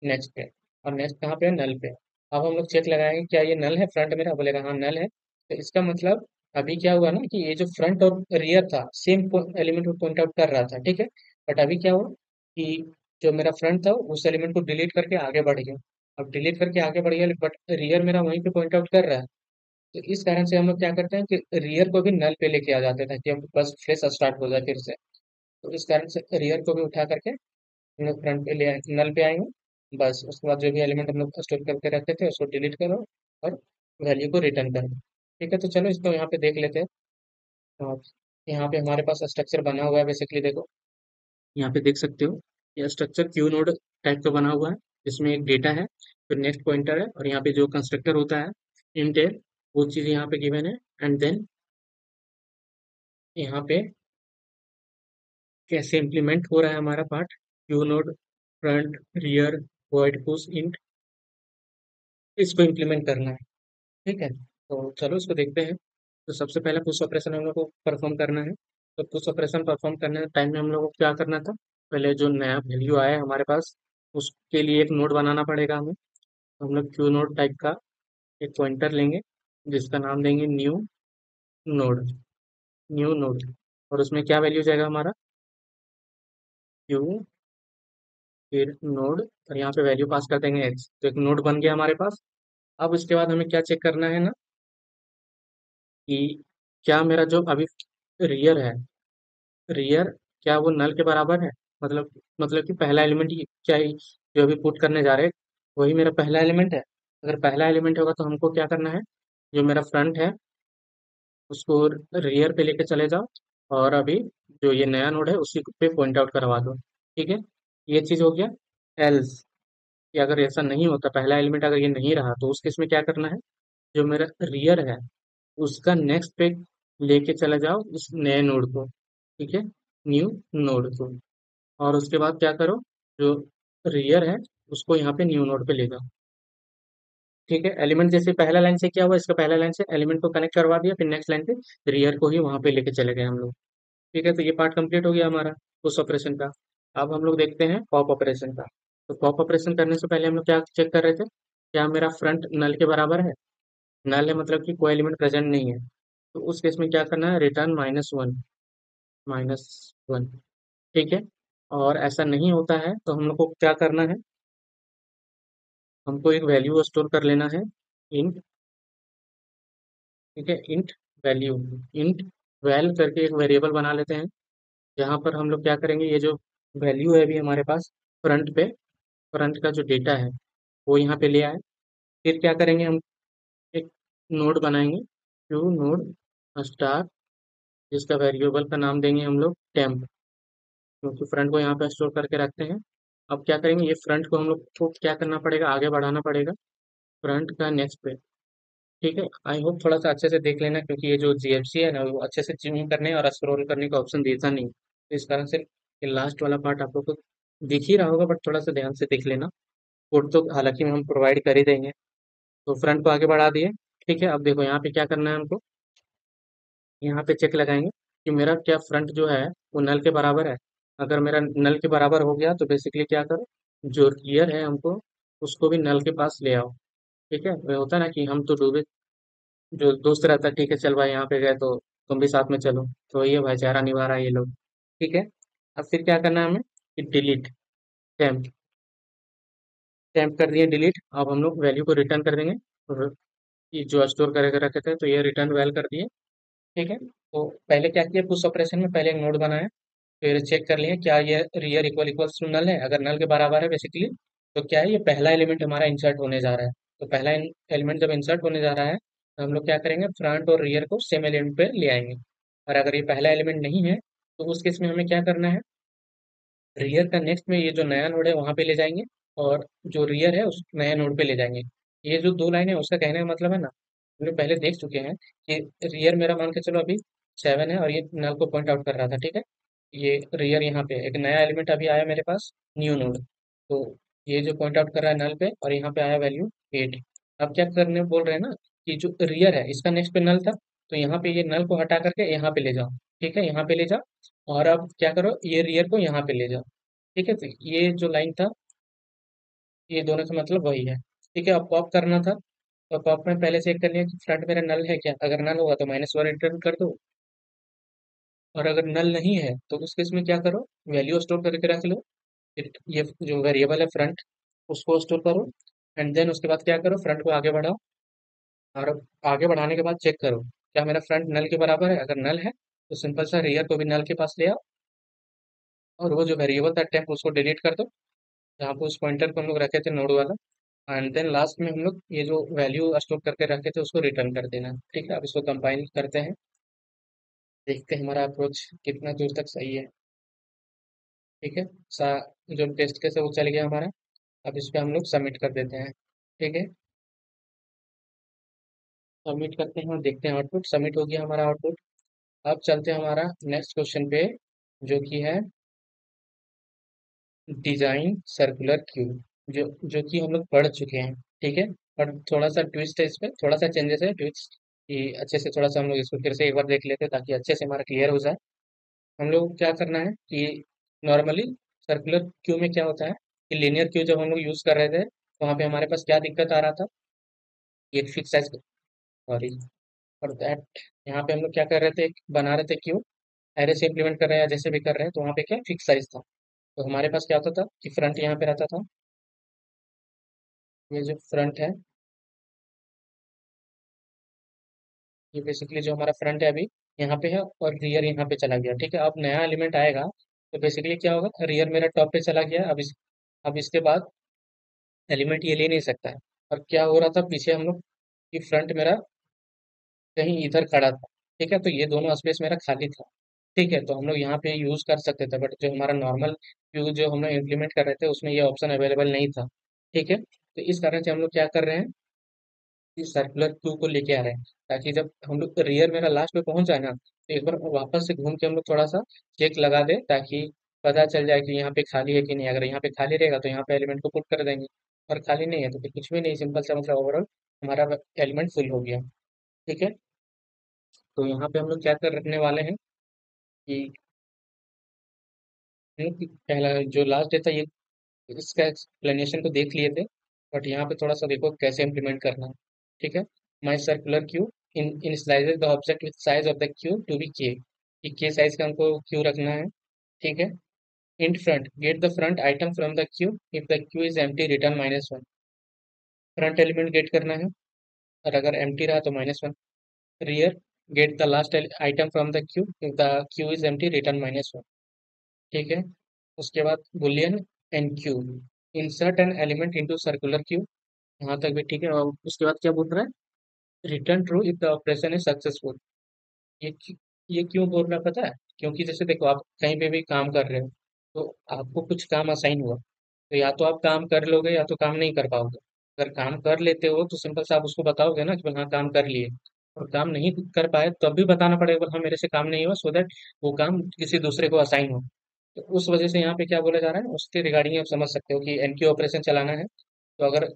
नेक्स्ट पे। और नेक्स्ट कहाँ पे है, नल पे। अब हम लोग चेक लगाएंगे क्या ये नल है, फ्रंट मेरा बोलेगा हाँ नल है, तो इसका मतलब अभी क्या हुआ ना कि ये जो फ्रंट और रियर था सेम एलिमेंट को पॉइंट आउट कर रहा था। ठीक है, बट अभी क्या हुआ कि जो मेरा फ्रंट था उस एलिमेंट को डिलीट करके आगे बढ़ गया। अब डिलीट करके आगे बढ़ गया, बट रियर मेरा वहीं पे पॉइंट आउट कर रहा है। तो इस कारण से हम लोग क्या करते हैं कि रियर को भी नल पे लेके आ जाते हैं, ताकि हम बस फ्रेश स्टार्ट हो जाए फिर से। तो इस कारण से रियर को भी उठा करके हम लोग फ्रंट पे ले आए, नल पे आएंगे। बस उसके बाद जो भी एलिमेंट हम लोग स्टोर करके रखते थे उसको डिलीट करो और वैल्यू को रिटर्न करो। ठीक है, तो चलो इसको यहाँ पे देख लेते हैं। और यहाँ पे हमारे पास स्ट्रक्चर बना हुआ है बेसिकली, देखो यहाँ पे देख सकते हो, ये स्ट्रक्चर क्यू नोड टाइप का बना हुआ है, जिसमें एक डेटा है, फिर नेक्स्ट पॉइंटर है, और यहाँ पे जो कंस्ट्रक्टर होता है इंट है, वो चीज़ यहाँ पे गिवन है। एंड देन यहाँ पे कैसे इम्प्लीमेंट हो रहा है हमारा part, Q node front rear void push int, इसको इम्प्लीमेंट करना है। ठीक है, तो चलो इसको देखते हैं। तो सबसे पहले पुश ऑपरेशन हम लोग को परफॉर्म करना है। तो पुश ऑपरेशन परफॉर्म करने टाइम में हम लोग को क्या करना था, पहले जो नया वैल्यू आया है हमारे पास उसके लिए एक नोड बनाना पड़ेगा हमें। तो हम लोग क्यू नोड टाइप का एक पॉइंटर लेंगे, जिसका नाम देंगे नोड न्यू नोड। और उसमें क्या वैल्यू जाएगा हमारा, क्यू फिर नोड, और यहाँ पे वैल्यू पास कर देंगे x, तो एक नोड बन गया हमारे पास। अब उसके बाद हमें क्या चेक करना है ना, कि क्या मेरा जो अभी रियर है, रियर क्या वो नल के बराबर है। मतलब कि पहला एलिमेंट क्या ही जो अभी पुट करने जा रहे हैं वही मेरा पहला एलिमेंट है। अगर पहला एलिमेंट होगा तो हमको क्या करना है, जो मेरा फ्रंट है उसको रियर पे लेके चले जाओ, और अभी जो ये नया नोड है उसी पे पॉइंट आउट करवा दो। ठीक है, ये चीज हो गया। एल्स, कि अगर ऐसा नहीं होता, पहला एलिमेंट अगर ये नहीं रहा, तो उस केस में क्या करना है, जो मेरा रियर है उसका नेक्स्ट पे लेके चले जाओ इस नए नोड को। ठीक है, न्यू नोड को, और उसके बाद क्या करो, जो रियर है उसको यहाँ पे न्यू नोड पे ले जाओ। ठीक है, एलिमेंट जैसे पहला लाइन से क्या हुआ, इसका पहला लाइन से एलिमेंट को कनेक्ट करवा दिया, फिर नेक्स्ट लाइन पे रियर को ही वहां पे लेके चले गए हम लोग। ठीक है, तो ये पार्ट कंप्लीट हो गया हमारा उस ऑपरेशन का। अब हम लोग देखते हैं पॉप ऑपरेशन का। तो पॉप ऑपरेशन करने से पहले हम लोग क्या चेक कर रहे थे, क्या मेरा फ्रंट नल के बराबर है। नल है मतलब कि कोई एलिमेंट प्रेजेंट नहीं है, तो उस केस में क्या करना है, रिटर्न -1, -1। ठीक है, और ऐसा नहीं होता है तो हम लोग को क्या करना है, हमको एक वैल्यू स्टोर कर लेना है, इंट। ठीक है, इंट वैल्यू, इंट वैल करके एक वेरिएबल बना लेते हैं, जहाँ पर हम लोग क्या करेंगे, ये जो वैल्यू है अभी हमारे पास फ्रंट पे, फ्रंट का जो डेटा है वो यहाँ पे ले आए। फिर क्या करेंगे, हम एक नोड बनाएंगे, क्यू नोड स्टार, जिसका वेरिएबल का नाम देंगे हम लोग टेम्प, क्योंकि फ्रंट को यहाँ पे स्टोर करके रखते हैं। अब क्या करेंगे, ये फ्रंट को हम लोग को क्या करना पड़ेगा, आगे बढ़ाना पड़ेगा फ्रंट का नेक्स्ट पे। ठीक है, आई होप थोड़ा सा अच्छे से देख लेना, क्योंकि ये जो जीएफसी है ना वो अच्छे से जूम करने और स्क्रॉल करने का ऑप्शन देता नहीं, तो इस कारण से ये लास्ट वाला पार्ट आप लोग को दिख ही रहा होगा, बट थोड़ा सा ध्यान से देख लेना। कोड तो हालांकि हम प्रोवाइड कर ही देंगे। तो फ्रंट को आगे बढ़ा दिए। ठीक है, अब देखो यहाँ पे क्या करना है हमको, यहाँ पे चेक लगाएंगे कि मेरा क्या फ्रंट जो है वो नल के बराबर है। अगर मेरा नल के बराबर हो गया तो बेसिकली क्या करो, जो रियर है हमको उसको भी नल के पास ले आओ। ठीक है, वो होता है ना कि हम तो डूबे, जो दोस्त रहता है, ठीक है चल भाई यहाँ पे गए तो तुम भी साथ में चलो, तो ये भाईचारा निभा रहा है ये लोग। ठीक है, अब फिर क्या करना है हमें, कि डिलीट टेम्प, टेम्प कर दिए डिलीट। अब हम लोग वैल्यू को रिटर्न कर देंगे, और ये जो स्टोर करके रखे थे तो ये रिटर्न वैल कर दिए। ठीक है, तो पहले क्या किया, पुश ऑपरेशन में पहले एक नोड बनाया, फिर चेक कर लिए क्या ये rear equal equals to null है। अगर नल के बराबर है बेसिकली, तो क्या है, ये पहला एलिमेंट हमारा इंसर्ट होने जा रहा है। तो पहला एलिमेंट जब इंसर्ट होने जा रहा है तो हम लोग क्या करेंगे, फ्रंट और रियर को सेम एलिमेंट पे ले आएंगे। और अगर ये पहला एलिमेंट नहीं है तो उस केस में हमें क्या करना है, रियर का नेक्स्ट में ये जो नया नोड है वहां पे ले जाएंगे, और जो रियर है उस नए नोड पे ले जाएंगे। ये जो दो लाइन है उसका कहने का मतलब है ना, हम लोग पहले देख चुके हैं कि रियर मेरा मान के चलो अभी 7 है, और ये नल को पॉइंट आउट कर रहा था। ठीक है, ये रियर यहाँ पे एक नया एलिमेंट अभी आया मेरे पास, न्यू नोड, तो ये जो पॉइंट आउट कर रहा है नल पे, और यहाँ पे आया वैल्यू 8। अब क्या करने बोल रहे हैं ना, कि जो रियर है इसका नेक्स्ट पे नल था, तो यहाँ पे ये नल को हटा करके यहाँ पे ले जाओ। ठीक है, यहाँ पे ले जाओ, और अब क्या करो, ये रियर को यहाँ पे ले जाओ। ठीक है, तो ये जो लाइन था ये दोनों का मतलब वही है। ठीक है, अब पॉप करना था, तो पॉप में पहले चेक कर लिया कि फ्रंट मेरा नल है क्या। अगर नल होगा तो -1 रिटर्न कर दो, और अगर नल नहीं है तो उस केस में क्या करो, वैल्यू स्टोर करके रख लो। ये जो वेरिएबल है फ्रंट, उसको स्टोर करो, एंड देन उसके बाद क्या करो, फ्रंट को आगे बढ़ाओ, और आगे बढ़ाने के बाद चेक करो क्या मेरा फ्रंट नल के बराबर है। अगर नल है तो सिंपल सा रियर को भी नल के पास ले आओ, और वो जो वेरिएबल था टेम्प उसको डिलीट कर दो, जहाँ पे उस पॉइंटर को हम लोग रखे थे नोड वाला। एंड देन लास्ट में हम लोग ये जो वैल्यू स्टोर करके रखे थे उसको रिटर्न कर देना। ठीक है, अब इसको कंपाइल करते हैं, देखते हैं हमारा अप्रोच कितना दूर तक सही है। ठीक है, सा जो टेस्ट केस है वो चल गया हमारा। अब इस पे हम लोग सबमिट कर देते हैं। ठीक है, सबमिट करते हैं और देखते हैं आउटपुट। सबमिट हो गया हमारा आउटपुट। अब चलते हैं हमारा नेक्स्ट क्वेश्चन पे, जो कि है डिजाइन सर्कुलर क्यूब, जो कि हम लोग पढ़ चुके हैं। ठीक है, और थोड़ा सा ट्विस्ट है इसमें, थोड़ा सा चेंजेस है ट्विस्ट, कि अच्छे से थोड़ा सा हम लोग इसको फिर से एक बार देख लेते हैं ताकि अच्छे से हमारा क्लियर हो जाए। हम लोग को क्या करना है कि नॉर्मली सर्कुलर क्यू में क्या होता है, कि लीनियर क्यू जब हम लोग यूज कर रहे थे तो वहाँ पे हमारे पास क्या दिक्कत आ रहा था, ये fix size, sorry for that, यहाँ पे हम लोग क्या कर रहे थे, बना रहे थे क्यू, एरे से इम्प्लीमेंट कर रहे हैं या जैसे भी कर रहे हैं, तो वहाँ पे क्या फिक्स साइज था। तो हमारे पास क्या होता था कि फ्रंट यहाँ पे रहता था, ये जो फ्रंट है, ये बेसिकली जो हमारा फ्रंट है अभी यहाँ पे है, और रियर यहाँ पे चला गया। ठीक है, अब नया एलिमेंट आएगा तो बेसिकली क्या होगा, रियर मेरा टॉप पे चला गया। अब इसके बाद एलिमेंट ये ले नहीं सकता है। और क्या हो रहा था पीछे हम लोग, कि फ्रंट मेरा कहीं इधर खड़ा था। ठीक है, तो ये दोनों स्पेस मेरा खाली था। ठीक है, तो हम लोग यहाँ पे यूज कर सकते थे, बट जो हमारा नॉर्मल व्यू जो हम लोग इम्प्लीमेंट कर रहे थे उसमें ये ऑप्शन अवेलेबल नहीं था। ठीक है, तो इस कारण से हम लोग क्या कर रहे हैं, इस सर्कुलर क्यू को लेके आ रहे हैं, ताकि जब हम लोग रियर मेरा लास्ट पे पहुंच जाए ना, तो एक बार वापस से घूम के हम लोग थोड़ा सा चेक लगा दे, ताकि पता चल जाए कि यहाँ पे खाली है कि नहीं। अगर यहाँ पे खाली रहेगा तो यहाँ पे एलिमेंट को पुट कर देंगे, और खाली नहीं है तो फिर कुछ भी नहीं, सिंपल सा मतलब ओवरऑल हमारा एलिमेंट फुल हो गया। ठीक है, तो यहाँ पे हम लोग क्या कर रखने वाले हैं कि पहला जो लास्ट डे था ये, इसका एक्सप्लेनेशन तो देख लिए थे, बट यहाँ पे थोड़ा सा देखो कैसे इम्प्लीमेंट करना है। ठीक है, my circular queue in slices the object with size of the queue to be K, कि के साइज का हमको क्यू रखना है। ठीक है, in front get the front item from the queue, if the queue is empty return -1। Front element get करना है, और अगर एम्प्टी रहा तो -1। Rear get the last item from the queue, if the queue is empty return -1। ठीक है, उसके बाद boolean enqueue, insert an element into circular queue, यहाँ तक भी ठीक है। और उसके बाद क्या बोल रहा है, return true if the operation is successful. ये क्यों- ये क्यों बोल रहा है पता है, क्योंकि जैसे देखो आप कहीं पे भी काम कर रहे हो, तो आपको कुछ काम असाइन हुआ, तो या तो आप काम कर लोगे या तो काम नहीं कर पाओगे। अगर काम कर लेते हो तो सिंपल से आप उसको बताओगे ना कि हाँ काम कर लिए, और काम नहीं कर पाए तब भी बताना पड़ेगा, हाँ मेरे से काम नहीं हुआ, सो दैट वो काम किसी दूसरे को असाइन हो। तो उस वजह से यहाँ पे क्या बोला जा रहा है, उसके रिगार्डिंग आप समझ सकते हो कि एनक्यू ऑपरेशन चलाना है। तो अगर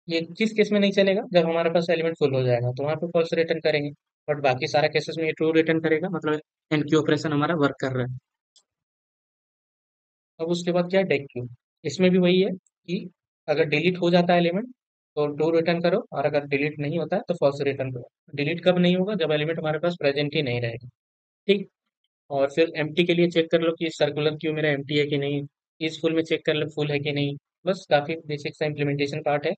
ये किस केस में नहीं चलेगा, जब हमारे पास एलिमेंट फुल हो जाएगा तो वहाँ पे फॉल्स रिटर्न करेंगे, बट बाकी सारा केसेस में ये ट्रू रिटर्न करेगा, मतलब एनक्यू ऑपरेशन हमारा वर्क कर रहा है। अब उसके बाद क्या है, डेक क्यू, इसमें भी वही है कि अगर डिलीट हो जाता है एलिमेंट तो ट्रू रिटर्न करो, और अगर डिलीट नहीं होता है तो फॉल्स रिटर्न करो। डिलीट कब नहीं होगा, जब एलिमेंट हमारे पास प्रेजेंट ही नहीं रहेगा। ठीक, और फिर एम्प्टी के लिए चेक कर लो कि सर्कुलर क्यू मेरा एम्प्टी है कि नहीं, इस फुल में चेक कर लो फुल है कि नहीं। बस काफी बेसिक सा इम्प्लीमेंटेशन पार्ट है।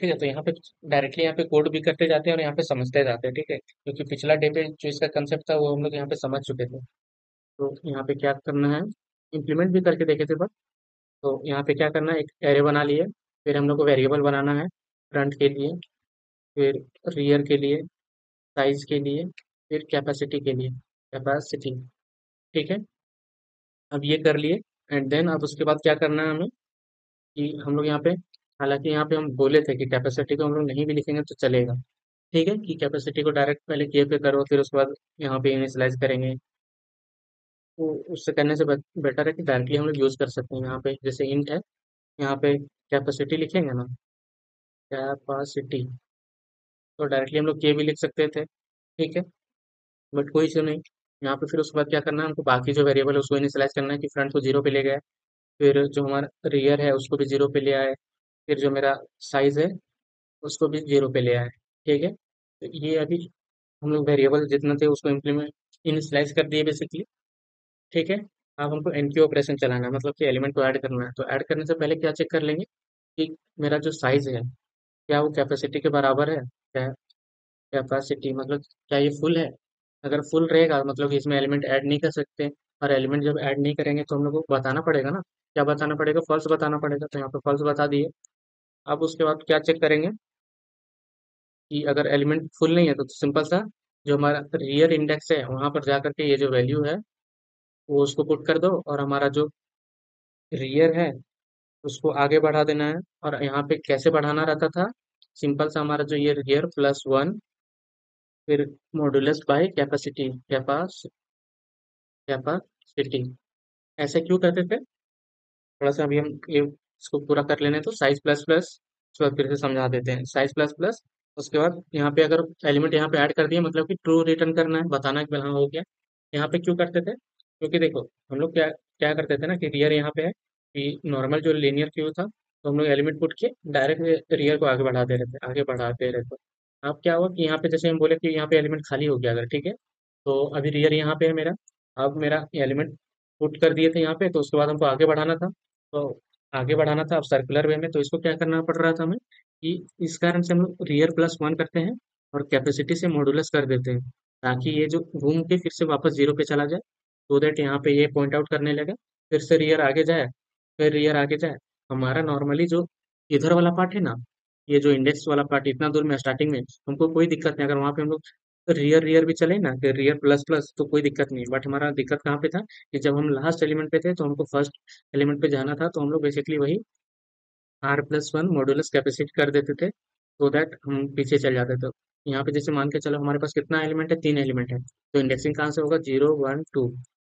ठीक है, तो यहाँ पे डायरेक्टली यहाँ पे कोड भी करते जाते हैं और यहाँ पे समझते जाते हैं। ठीक है, क्योंकि पिछला डे पे जो इसका कंसेप्ट था वो हम लोग यहाँ पे समझ चुके थे। तो यहाँ पे क्या करना है, इम्प्लीमेंट भी करके देखे थे बट, तो यहाँ पे क्या करना है, एक एरे बना लिए, फिर हम लोग को वेरिएबल बनाना है फ्रंट के लिए, फिर रियर के लिए, साइज के लिए, फिर कैपेसिटी के लिए, कैपेसिटी। ठीक है, अब ये कर लिए, एंड देन अब उसके बाद क्या करना है हमें, कि हम लोग यहाँ पे, हालांकि यहाँ पे हम बोले थे कि कैपेसिटी को हम लोग नहीं भी लिखेंगे तो चलेगा। ठीक है, कि कैपेसिटी को डायरेक्ट पहले के पे करो, फिर उसके बाद यहाँ पे इनिशियलाइज करेंगे। तो उससे करने से बेटर है कि डायरेक्टली हम लोग यूज कर सकते हैं। यहाँ पे जैसे इंट है, यहाँ पे कैपेसिटी लिखेंगे ना, कैपेसिटी, तो डायरेक्टली हम लोग के भी लिख सकते थे। ठीक है, बट कोई इशू नहीं। यहाँ पे फिर उसके बाद क्या करना है, हमको बाकी जो वेरिएबल है उसको इनिशियलाइज करना है, कि फ्रंट को जीरो पे ले गया है, फिर जो हमारा रियर है उसको भी जीरो पे ले आए, फिर जो मेरा साइज है उसको भी जीरो पे ले आए। ठीक है, तो ये अभी हम लोग वेरिएबल जितने थे उसको इम्प्लीमेंट इनिशियलाइज कर दिए बेसिकली। ठीक है, अब हमको एनक्यू ऑपरेशन चलाना है, मतलब कि एलिमेंट को ऐड करना है। तो ऐड करने से पहले क्या चेक कर लेंगे कि मेरा जो साइज है क्या वो कैपेसिटी के बराबर है, क्या कैपेसिटी मतलब क्या ये फुल है। अगर फुल रहेगा मतलब कि इसमें एलिमेंट ऐड नहीं कर सकते, और एलिमेंट जब ऐड नहीं करेंगे तो हम लोग को बताना पड़ेगा ना, क्या बताना पड़ेगा, फॉल्स बताना पड़ेगा। तो यहाँ पे फॉल्स बता दिए। अब उसके बाद क्या चेक करेंगे, कि अगर एलिमेंट फुल नहीं है तो सिंपल सा जो हमारा रियर इंडेक्स है वहां पर जाकर के ये जो वैल्यू है वो उसको पुट कर दो, और हमारा जो रियर है उसको आगे बढ़ा देना है। और यहाँ पे कैसे बढ़ाना रहता था, सिंपल सा हमारा जो ये रियर +1, फिर मॉडुलस बाय कैपेसिटी, कैपेसिटी। ऐसे क्यों करते थे, थोड़ा सा अभी हम ये इसको पूरा कर लेने, तो साइज प्लस प्लस, उसके बाद फिर से समझा देते हैं, साइज प्लस प्लस। उसके बाद यहाँ पे अगर एलिमेंट यहाँ पे ऐड कर दिए मतलब कि ट्रू रिटर्न करना है, बताना है कि हाँ हो गया। यहाँ पे क्यों करते थे, क्योंकि देखो हम लोग क्या क्या करते थे ना, कि रियर यहाँ पे है, कि नॉर्मल जो लीनियर क्यू था तो हम लोग एलिमेंट पुट के डायरेक्ट रियर को आगे बढ़ाते रहते, आगे बढ़ाते रहते। अब क्या हुआ कि यहाँ पे जैसे हम बोले कि यहाँ पे एलिमेंट खाली हो गया अगर, ठीक है, तो अभी रियर यहाँ पे है मेरा, अब मेरा एलिमेंट पुट कर दिए थे यहाँ पे, तो उसके बाद हमको आगे बढ़ाना था। तो आगे बढ़ाना था अब सर्कुलर वे में, तो इसको क्या करना पड़ रहा था हमें कि इस कारण से हम लोग रियर प्लस वन करते हैं और कैपेसिटी से मॉडुलस कर देते हैं, ताकि ये जो घूम के फिर से वापस जीरो पे चला जाए, सो दैट यहाँ पे ये पॉइंट आउट करने लगे, फिर से रियर आगे जाए, फिर रियर आगे जाए। हमारा नॉर्मली जो इधर वाला पार्ट है ना, ये जो इंडेक्स वाला पार्ट इतना दूर में स्टार्टिंग में हमको कोई दिक्कत नहीं, अगर वहां पे हम लोग रियर रियर भी चले ना कि रियर प्लस प्लस तो कोई दिक्कत नहीं। बट हमारा दिक्कत कहाँ पे था कि जब हम लास्ट एलिमेंट पे थे तो हमको फर्स्ट एलिमेंट पे जाना था, तो हम लोग बेसिकली वही R plus one modulus capacity कर देते थे, सो दैट हम पीछे चल जाते थे। यहाँ पे जैसे मान के चलो हमारे पास कितना एलिमेंट है, तीन एलिमेंट है, तो इंडेक्सिंग कहाँ से होगा, जीरो वन टू।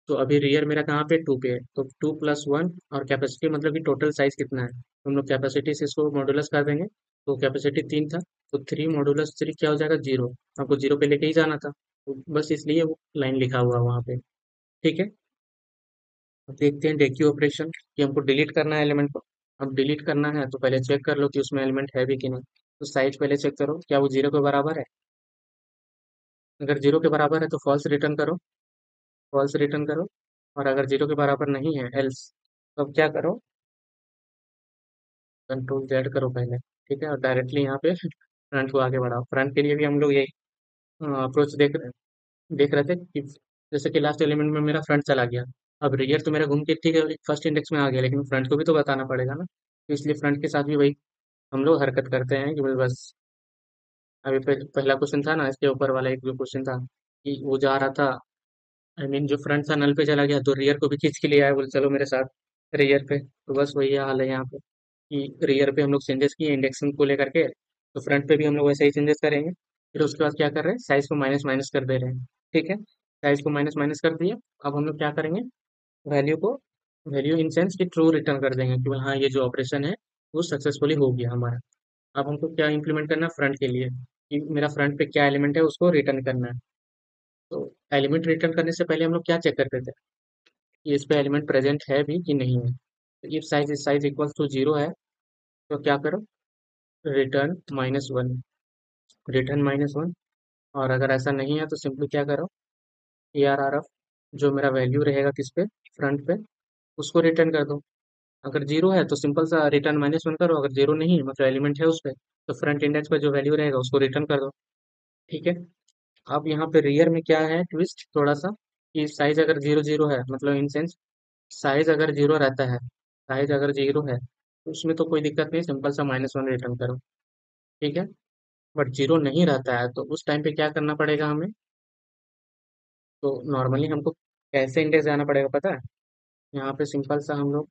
तो अभी रियर मेरा कहाँ पे, टू पे है, तो टू प्लस वन और कैपेसिटी मतलब कि टोटल साइज कितना है, तो हम लोग कैपेसिटी से इसको मॉडुलस कर देंगे। तो कैपेसिटी तीन था, तो थ्री मॉडुलस थ्री क्या हो जाएगा, जीरो। हमको जीरो पे लेके ही जाना था, तो बस इसलिए वो लाइन लिखा हुआ है वहाँ पे। ठीक है, अब देखते हैं डेक्यू ऑपरेशन कि हमको डिलीट करना है एलिमेंट को। अब डिलीट करना है तो पहले चेक कर लो कि उसमें एलिमेंट है भी कि नहीं। तो साइज पहले चेक करो क्या वो जीरो के बराबर है। अगर जीरो के बराबर है तो फॉल्स रिटर्न करो, फॉल्स रिटर्न करो। और अगर जीरो के बराबर नहीं है एल्स, तो अब क्या करो, कंट्रोल जेड करो पहले। ठीक है, और डायरेक्टली यहाँ पे फ्रंट को आगे बढ़ाओ। फ्रंट के लिए भी हम लोग यही अप्रोच देख रहे थे कि जैसे कि लास्ट एलिमेंट में मेरा फ्रंट चला गया, अब रियर तो मेरा घूम के ठीक है फर्स्ट इंडेक्स में आ गया, लेकिन फ्रंट को भी तो बताना पड़ेगा ना, तो इसलिए फ्रंट के साथ भी वही हम लोग हरकत करते हैं कि भाई बस अभी पहला क्वेश्चन था ना, इसके ऊपर वाला एक जो क्वेश्चन था कि वो जा रहा था, आई मीन जो फ्रंट था नल पे चला गया, तो रियर को भी खींच के लिए आया, बोले चलो मेरे साथ रियर पे। तो बस वही हाल है यहाँ पे कि रियर पे हम लोग चेंजेस किए इंडेक्सिंग को लेकर के, तो फ्रंट पे भी हम लोग वैसे ही चेंजेस करेंगे। फिर उसके बाद क्या कर रहे हैं, साइज को माइनस माइनस कर दे रहे हैं। ठीक है, साइज को माइनस माइनस कर दिए। अब हम लोग क्या करेंगे, वैल्यू को, वैल्यू इन सेंस कि ट्रू रिटर्न कर देंगे कि हाँ ये जो ऑपरेशन है वो सक्सेसफुली हो गया हमारा। अब हमको क्या इंप्लीमेंट करना है फ्रंट के लिए, कि मेरा फ्रंट पे क्या एलिमेंट है उसको रिटर्न करना है। तो एलिमेंट रिटर्न करने से पहले हम लोग क्या चेक करते थे कि इस पे एलिमेंट प्रेजेंट है भी कि नहीं है। तो if size equal to zero है, तो क्या करो, return minus one, return minus one. और अगर ऐसा नहीं है तो सिंपली क्या करो, ए आर आर एफ जो मेरा वैल्यू रहेगा किस पे, फ्रंट पे, उसको रिटर्न कर दो। अगर जीरो है तो सिंपल सा रिटर्न माइनस वन करो, अगर जीरो नहीं है मतलब एलिमेंट है उस पे, तो फ्रंट इंडेक्स पर जो वैल्यू रहेगा उसको रिटर्न कर दो। ठीक है, अब यहाँ पे रियर में क्या है ट्विस्ट थोड़ा सा, कि साइज अगर जीरो जीरो है, मतलब इन सेंस साइज अगर जीरो रहता है, साइज अगर जीरो है तो उसमें तो कोई दिक्कत नहीं, सिंपल सा माइनस वन रिटर्न करो। ठीक है, बट जीरो नहीं रहता है तो उस टाइम पे क्या करना पड़ेगा हमें, तो नॉर्मली हमको कैसे इंडेक्स जाना पड़ेगा पता है, यहाँ पे सिंपल सा हम लोग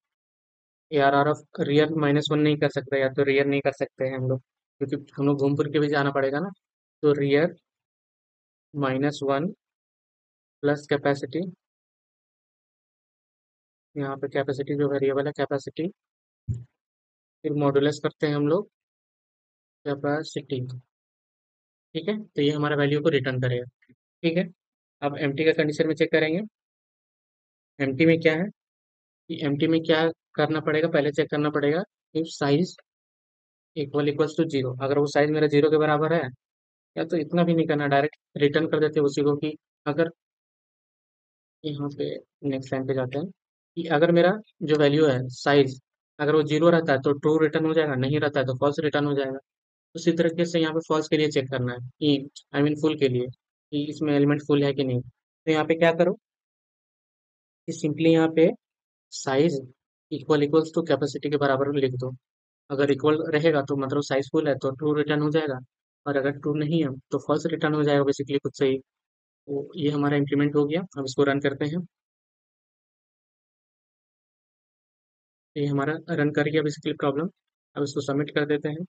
A R R of rear minus one नहीं कर सकते, या तो रियर नहीं कर सकते हैं हम लोग, क्योंकि हम लोग घूम फिर के भी जाना पड़ेगा ना। तो rear minus one plus capacity, यहाँ पे कैपेसिटी जो वेरिएबल है कैपेसिटी, फिर मॉडुलस करते हैं हम लोग कैपेसिटी। ठीक है, तो ये हमारा वैल्यू को रिटर्न करेगा। ठीक है, अब एम्प्टी का कंडीशन में चेक करेंगे, एम्प्टी में क्या है कि एम्प्टी में क्या करना पड़ेगा, पहले चेक करना पड़ेगा if size equals to zero. अगर वो साइज मेरा जीरो के बराबर है, या तो इतना भी नहीं करना, डायरेक्ट रिटर्न कर देते उसी को कि अगर, यहाँ पे नेक्स्ट लाइन पे जाते हैं कि अगर मेरा जो वैल्यू है साइज, अगर वो जीरो रहता है तो ट्रू रिटर्न हो जाएगा, नहीं रहता है तो फॉल्स रिटर्न हो जाएगा। उसी तरीके से यहाँ पे फॉल्स के लिए चेक करना है कि आई मीन फुल के लिए कि इसमें एलिमेंट फुल है कि नहीं। तो यहाँ पे क्या करो कि सिंपली यहाँ पे साइज इक्वल्स टू कैपेसिटी के बराबर लिख दो। अगर इक्वल रहेगा तो मतलब साइज फुल है तो ट्रू रिटर्न हो जाएगा, और अगर ट्रू नहीं है तो फॉल्स रिटर्न हो जाएगा बेसिकली खुद से ही। तो ये हमारा इंप्लीमेंट हो गया, अब इसको रन करते हैं। ये हमारा रन कर गया बेसिकली प्रॉब्लम। अब इसको सबमिट कर देते हैं।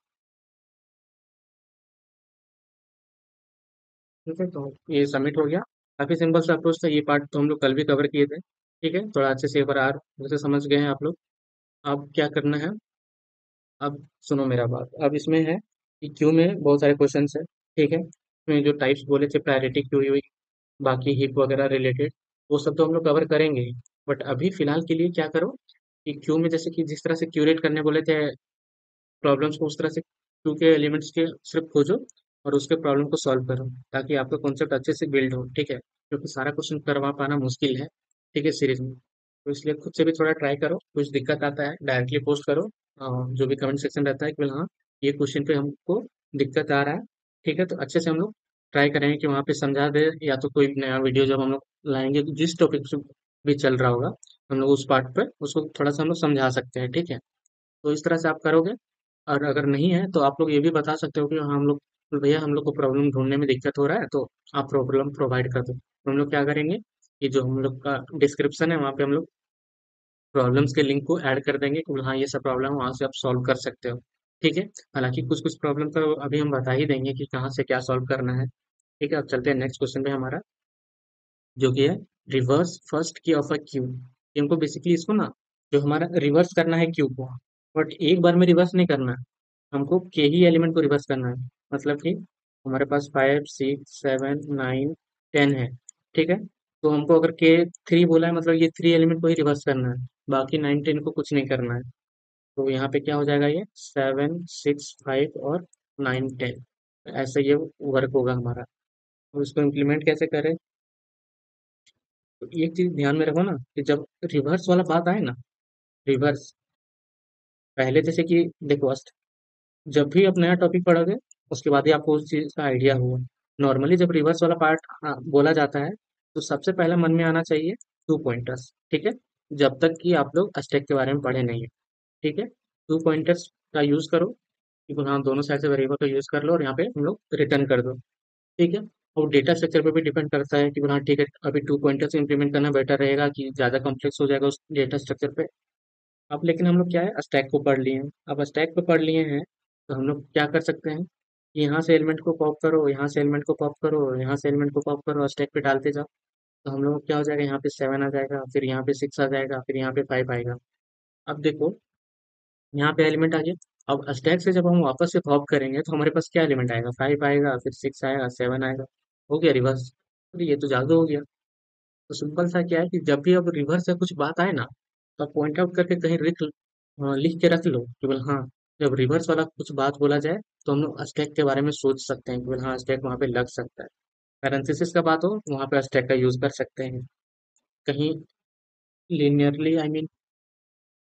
ठीक है, तो ये सबमिट हो गया। काफी सिंपल सा अप्रोच था, ये पार्ट तो हम लोग कल भी कवर किए थे। ठीक है, थोड़ा अच्छे से एक बार आर जैसे समझ गए हैं आप लोग। अब क्या करना है, अब सुनो मेरा बात, अब इसमें है कि क्यू में बहुत सारे क्वेश्चन है। ठीक है, इसमें जो टाइप्स बोले थे प्रायोरिटी क्यू हुई, बाकी हिप वगैरह रिलेटेड, वो सब तो हम लोग कवर करेंगे ही। बट अभी फिलहाल के लिए क्या करो कि क्यू में जैसे कि जिस तरह से क्यूरेट करने बोले थे प्रॉब्लम्स को, उस तरह से क्यू के एलिमेंट्स के सिर्फ खोजो और उसके प्रॉब्लम को सॉल्व करो, ताकि आपका कॉन्सेप्ट अच्छे से बिल्ड हो। ठीक है, क्योंकि सारा क्वेश्चन करवा पाना मुश्किल है। ठीक है, सीरीज में। तो इसलिए खुद से भी थोड़ा ट्राई करो, कुछ दिक्कत आता है डायरेक्टली पोस्ट करो, जो भी कमेंट सेक्शन रहता है कि हाँ ये क्वेश्चन पे हमको दिक्कत आ रहा है। ठीक है, तो अच्छे से हम लोग ट्राई करेंगे कि वहाँ पे समझा दे, या तो कोई नया वीडियो जब हम लोग लाएंगे तो जिस टॉपिक से भी चल रहा होगा हम लोग उस पार्ट पे उसको थोड़ा सा हम लोग समझा सकते हैं। ठीक है, तो इस तरह से आप करोगे। और अगर नहीं है तो आप लोग ये भी बता सकते हो कि हाँ, हम लोग भैया हम लोग को प्रॉब्लम ढूंढने में दिक्कत हो रहा है, तो आप प्रॉब्लम प्रोवाइड कर दो, तो हम लोग क्या करेंगे कि जो हम लोग का डिस्क्रिप्शन है वहाँ पे हम लोग प्रॉब्लम्स के लिंक को ऐड कर देंगे कि हाँ ये सब प्रॉब्लम है, वहाँ से आप सॉल्व कर सकते हो। ठीक है, हालांकि कुछ कुछ प्रॉब्लम तो अभी हम बता ही देंगे कि कहाँ से क्या सॉल्व करना है। ठीक है, अब चलते हैं नेक्स्ट क्वेश्चन पे हमारा, जो कि है रिवर्स फर्स्ट की ऑफ अ क्यू। हमको बेसिकली इसको ना, जो हमारा रिवर्स करना है क्यू को, बट एक बार में रिवर्स नहीं करना है, हमको के ही एलिमेंट को रिवर्स करना है। मतलब कि हमारे पास 5 6 7 9 10 है। ठीक है, तो हमको अगर के 3 बोला है मतलब ये 3 एलिमेंट को ही रिवर्स करना है, बाकी 9 10 को कुछ नहीं करना है। तो यहाँ पे क्या हो जाएगा, ये 7 6 5 और 9 10, ऐसे ये वर्क होगा हमारा। तो इसको इम्प्लीमेंट कैसे करें, तो एक चीज ध्यान में रखो ना कि जब रिवर्स वाला बात आए ना, रिवर्स पहले जैसे कि देखो, जब भी आप नया टॉपिक पढ़ोगे उसके बाद ही आपको उस चीज का आइडिया होगा। नॉर्मली जब रिवर्स वाला पार्ट बोला जाता है तो सबसे पहले मन में आना चाहिए 2 पॉइंटर्स। ठीक है, जब तक कि आप लोग स्टैक के बारे में पढ़े नहीं है। ठीक है, 2 पॉइंटर्स का यूज करो कि हाँ दोनों साइड से वेरिएबल का यूज कर लो और यहाँ पे हम लोग रिटर्न कर दो। ठीक है, और डेटा स्ट्रक्चर पे भी डिपेंड करता है कि हाँ ठीक है अभी 2 पॉइंटर्स इंप्लीमेंट करना बेटर रहेगा कि ज़्यादा कॉम्प्लेक्स हो जाएगा उस डेटा स्ट्रक्चर पे। अब लेकिन हम लोग क्या है, स्टैक को पढ़ लिए हैं। अब स्टैक पे पढ़ लिए हैं तो हम लोग क्या कर सकते हैं कि यहाँ से एलिमेंट को पॉप करो, यहाँ से एलिमेंट को पॉप करो, यहाँ से एलिमेंट को पॉप करो, स्टैक पे डालते जाओ। तो हम लोग क्या हो जाएगा, यहाँ पे 7 आ जाएगा, फिर यहाँ पे 6 आ जाएगा, फिर यहाँ पे 5 आएगा। अब देखो यहाँ पे एलिमेंट आ गया। अब स्टैक से जब हम वापस से पॉप करेंगे तो हमारे पास क्या एलिमेंट आएगा, 5 आएगा, फिर 6 आएगा, 7 आएगा। हो गया रिवर्स। तो ये तो जादू हो गया। तो सिंपल सा क्या है कि जब भी अब रिवर्स से कुछ बात आए ना, तो पॉइंट आउट करके कहीं लिख के रख लो कि बोल हाँ, जब रिवर्स वाला कुछ बात बोला जाए तो हम लोग स्टैक के बारे में सोच सकते हैं कि बोल हाँ स्टैक वहाँ पे लग सकता है। पैरेंथेसिस का बात हो वहाँ पे स्टैक का यूज कर सकते हैं। कहीं लिनियरली आई मीन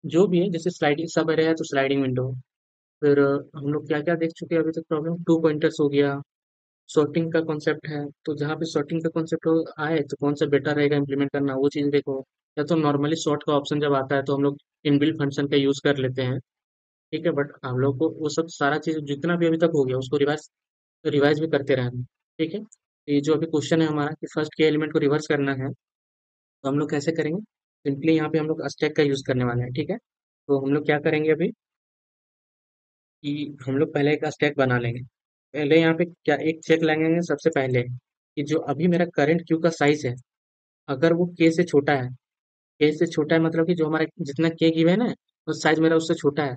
जो भी है, जैसे स्लाइडिंग सब एरे है तो स्लाइडिंग विंडो। फिर हम लोग क्या क्या देख चुके हैं अभी तक प्रॉब्लम, 2 पॉइंटर्स हो गया, सॉर्टिंग का कॉन्सेप्ट है, तो जहाँ पे सॉर्टिंग का कॉन्सेप्ट आए तो कौन सा बेटर रहेगा इंप्लीमेंट करना वो चीज़ देखो। या तो नॉर्मली सॉर्ट का ऑप्शन जब आता है तो हम लोग इनबिल्ट फंक्शन का यूज कर लेते हैं। ठीक है, बट हम लोग को वो सब सारा चीज़ जितना भी अभी तक हो गया उसको रिवाइज रिवाइज भी करते रहना। ठीक है, तो ये जो अभी क्वेश्चन है हमारा कि फर्स्ट के एलिमेंट को रिवर्स करना है, तो हम लोग कैसे करेंगे, सिंपली यहाँ पे हम लोग स्टैक का यूज करने वाले हैं। ठीक है, तो हम लोग क्या करेंगे अभी कि हम लोग पहले एक स्टैक बना लेंगे। पहले यहाँ पे क्या एक चेक लगेंगे सबसे पहले कि जो अभी मेरा करंट क्यू का साइज है, अगर वो के से छोटा है, के से छोटा है मतलब कि जो हमारा जितना के गिवन है तो साइज मेरा उससे छोटा है,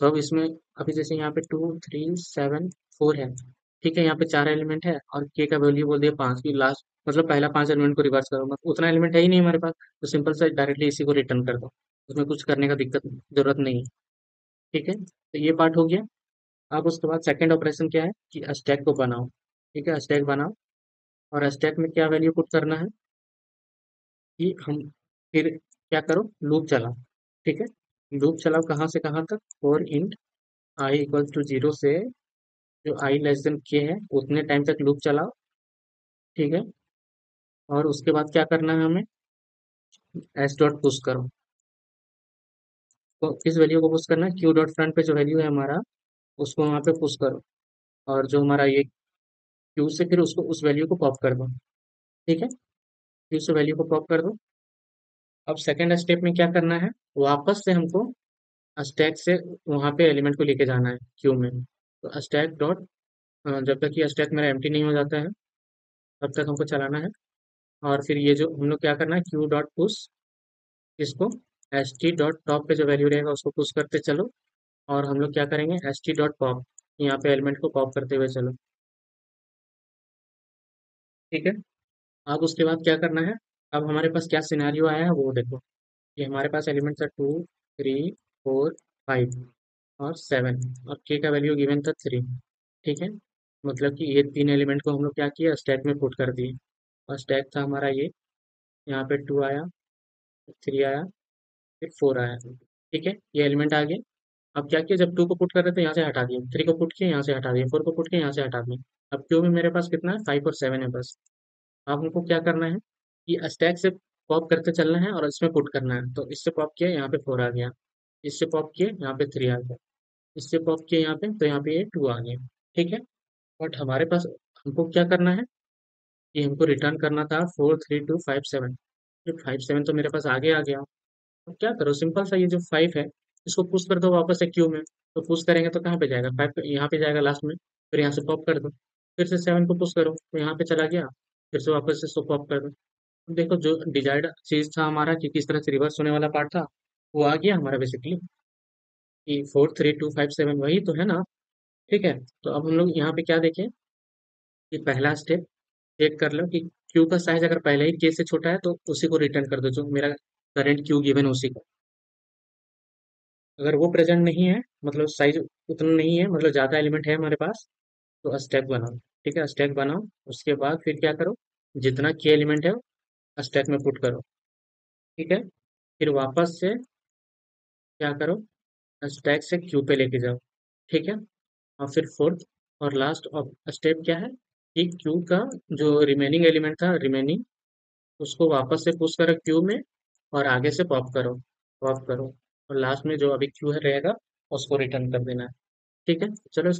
तो अब इसमें अभी जैसे यहाँ पे 2 3 7 4 है। ठीक है, यहाँ पे 4 एलिमेंट है और के का वैल्यू बोल दिया 5 की लास्ट, मतलब पहला 5 एलिमेंट को रिवर्स करो, मतलब उतना एलिमेंट है ही नहीं हमारे पास, तो सिंपल से डायरेक्टली इसी को रिटर्न कर दो, उसमें कुछ करने का दिक्कत जरूरत नहीं है। ठीक है, तो ये पार्ट हो गया। अब उसके बाद सेकंड ऑपरेशन क्या है कि स्टैक को बनाओ। ठीक है, स्टैक बनाओ और स्टैक में क्या वैल्यू पुट करना है कि हम फिर क्या करो, लूप चलाओ। ठीक है, लूप चलाओ कहाँ से कहाँ तक, for int I equal to 0 से जो आई लेस देन के है उतने टाइम तक लूप चलाओ। ठीक है, और उसके बाद क्या करना है हमें, एस डॉट पुश करो। तो किस वैल्यू को पुश करना है, क्यू डॉट फ्रंट पे जो वैल्यू है हमारा उसको वहाँ पे पुश करो, और जो हमारा ये क्यू से फिर उसको उस वैल्यू को पॉप कर दो। ठीक है, क्यू से वैल्यू को पॉप कर दो। अब सेकेंड स्टेप में क्या करना है, वापस से हमको स्टैक से वहाँ पे एलिमेंट को लेके जाना है क्यू में। तो स्टैक डॉट, जब तक ये स्टैक मेरा एम्प्टी नहीं हो जाता है तब तक हमको चलाना है। और फिर ये जो हम लोग क्या करना है, क्यू डॉट पुश, इसको एस टी डॉट टॉप पे जो वैल्यू रहेगा उसको पुश करते चलो। और हम लोग क्या करेंगे, एस टी डॉट पॉप, यहाँ पे एलिमेंट को पॉप करते हुए चलो। ठीक है, अब उसके बाद क्या करना है, अब हमारे पास क्या सिनेरियो आया है वो देखो। ये हमारे पास एलिमेंट था 2 3 4 5 और 7, और के का वैल्यू गिवन था 3। ठीक है, मतलब कि ये 3 एलिमेंट को हम लोग क्या किया, स्टैक में पुट कर दिए। और स्टैक था हमारा ये, यहाँ पे 2 आया, 3 आया, फिर 4 आया। ठीक है, ये एलिमेंट आ गया। अब क्या किया, जब 2 को पुट कर रहे थे यहाँ से हटा दिया, 3 को पुट किया यहाँ से हटा दिया, 4 को पुट किया यहाँ से हटा दिया। अब क्यू में मेरे पास कितना है, 5 और 7 है बस। अब हमको क्या करना है कि स्टैक से पॉप करते चलना है और इसमें पुट करना है। तो इससे पॉप किया, यहाँ पे 4 आ गया। इससे पॉप किए, यहाँ पे 3 आ गया। इससे पॉप किए यहाँ पे, तो यहाँ पे ये 2 आ गया। ठीक है, बट हमारे पास, हमको क्या करना है कि हमको रिटर्न करना था 4 3 2 5 7। ये 5 7 तो मेरे पास आगे आ गया। अब क्या करो, सिंपल सा, ये जो 5 है इसको पुश कर दो वापस से क्यू में। तो पुश करेंगे तो कहाँ पे जाएगा, 5 यहाँ पे जाएगा लास्ट में। फिर यहाँ से पॉप कर दो, फिर से 7 को पुश करो तो यहाँ पे चला गया। फिर से वापस से इसको पॉप कर दो। अब देखो, जो डिजायर्ड चीज था हमारा कि किस तरह से रिवर्स होने वाला पार्ट था, वो आ गया हमारा बेसिकली, कि 4 3 2 5 7 वही तो है ना। ठीक है, तो अब हम लोग यहाँ पे क्या देखें कि पहला स्टेप चेक कर लो कि क्यू का साइज अगर पहले ही के से छोटा है तो उसी को रिटर्न कर दो, जो मेरा करंट क्यू गिवन है उसी को। अगर वो प्रेजेंट नहीं है, मतलब साइज उतना नहीं है, मतलब ज़्यादा एलिमेंट है हमारे पास, तो स्टैक बनाओ। ठीक है, स्टैक बनाओ। उसके बाद फिर क्या करो, जितना की एलिमेंट है स्टैक में पुट करो। ठीक है, फिर वापस से क्या करो, स्टैक से क्यू पे लेके जाओ। ठीक है, और फिर फोर्थ और लास्ट ऑफ स्टेप क्या है कि क्यू का जो रिमेनिंग एलिमेंट था, रिमेनिंग, उसको वापस से पुश करो क्यू में और आगे से पॉप करो, पॉप करो। और लास्ट में जो अभी क्यू है रहेगा उसको रिटर्न कर देना है। ठीक है, चलो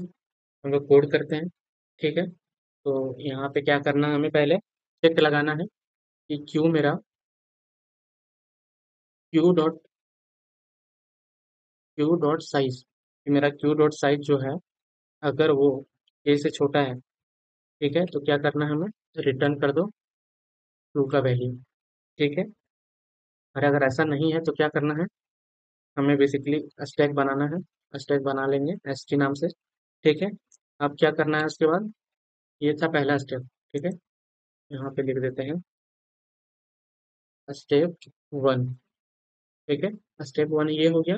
हम लोग कोड करते हैं। ठीक है, तो यहाँ पे क्या करना है, हमें पहले चेक लगाना है कि क्यू डॉट साइज, मेरा क्यू डॉट साइज जो है, अगर वो ए से छोटा है, ठीक है, तो क्या करना है, हमें रिटर्न कर दो क्यू का वैल्यू। ठीक है, और अगर ऐसा नहीं है तो क्या करना है, हमें बेसिकली स्टैक बनाना है। स्टैक बना लेंगे एस टी नाम से। ठीक है, अब क्या करना है उसके बाद, ये था पहला स्टेप। ठीक है, यहाँ पे लिख देते हैं स्टेप 1। ठीक है, स्टेप 1 ये हो गया।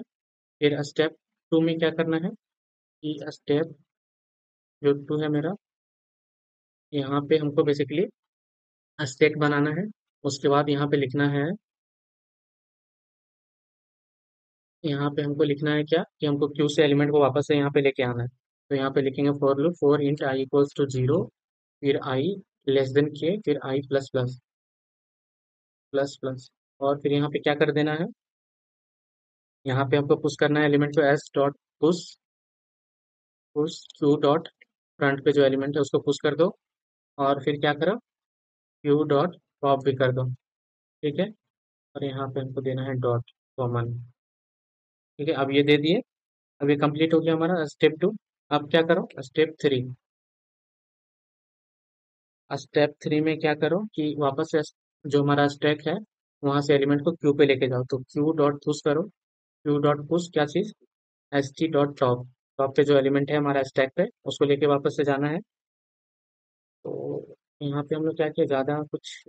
फिर स्टेप 2 में क्या करना है कि स्टेप जो 2 है मेरा, यहाँ पे हमको बेसिकली स्टैक बनाना है। उसके बाद यहाँ पे लिखना है, यहाँ पे हमको लिखना है क्या कि हमको क्यू से एलिमेंट को वापस से यहाँ पे लेके आना है। तो यहाँ पे लिखेंगे फॉर लूप 4 int i = 0, फिर आई लेस देन के, फिर I plus plus plus plus. और फिर यहाँ पे क्या कर देना है, यहाँ पे हमको पुश करना है एलिमेंट को, S dot push, push Q dot front पे जो एलिमेंट है उसको पुश कर दो। और फिर क्या करो, क्यू डॉट पॉप भी कर दो। ठीक है, और यहाँ पे हमको देना है डॉट कॉमन। ठीक है, अब ये दे दिए। अब ये कंप्लीट हो गया हमारा स्टेप 2। अब क्या करो, स्टेप 3। स्टेप 3 में क्या करो कि वापस से जो हमारा स्टैक है वहां से एलिमेंट को क्यू पे लेके जाओ। तो क्यू डॉट पुश करो, क्यू डॉट पुश क्या चीज, S T dot top. Top पे जो एलिमेंट है हमारा स्टैक पे, उसको लेके वापस से जाना है। तो यहाँ पे हम लोग क्या किया, ज्यादा कुछ,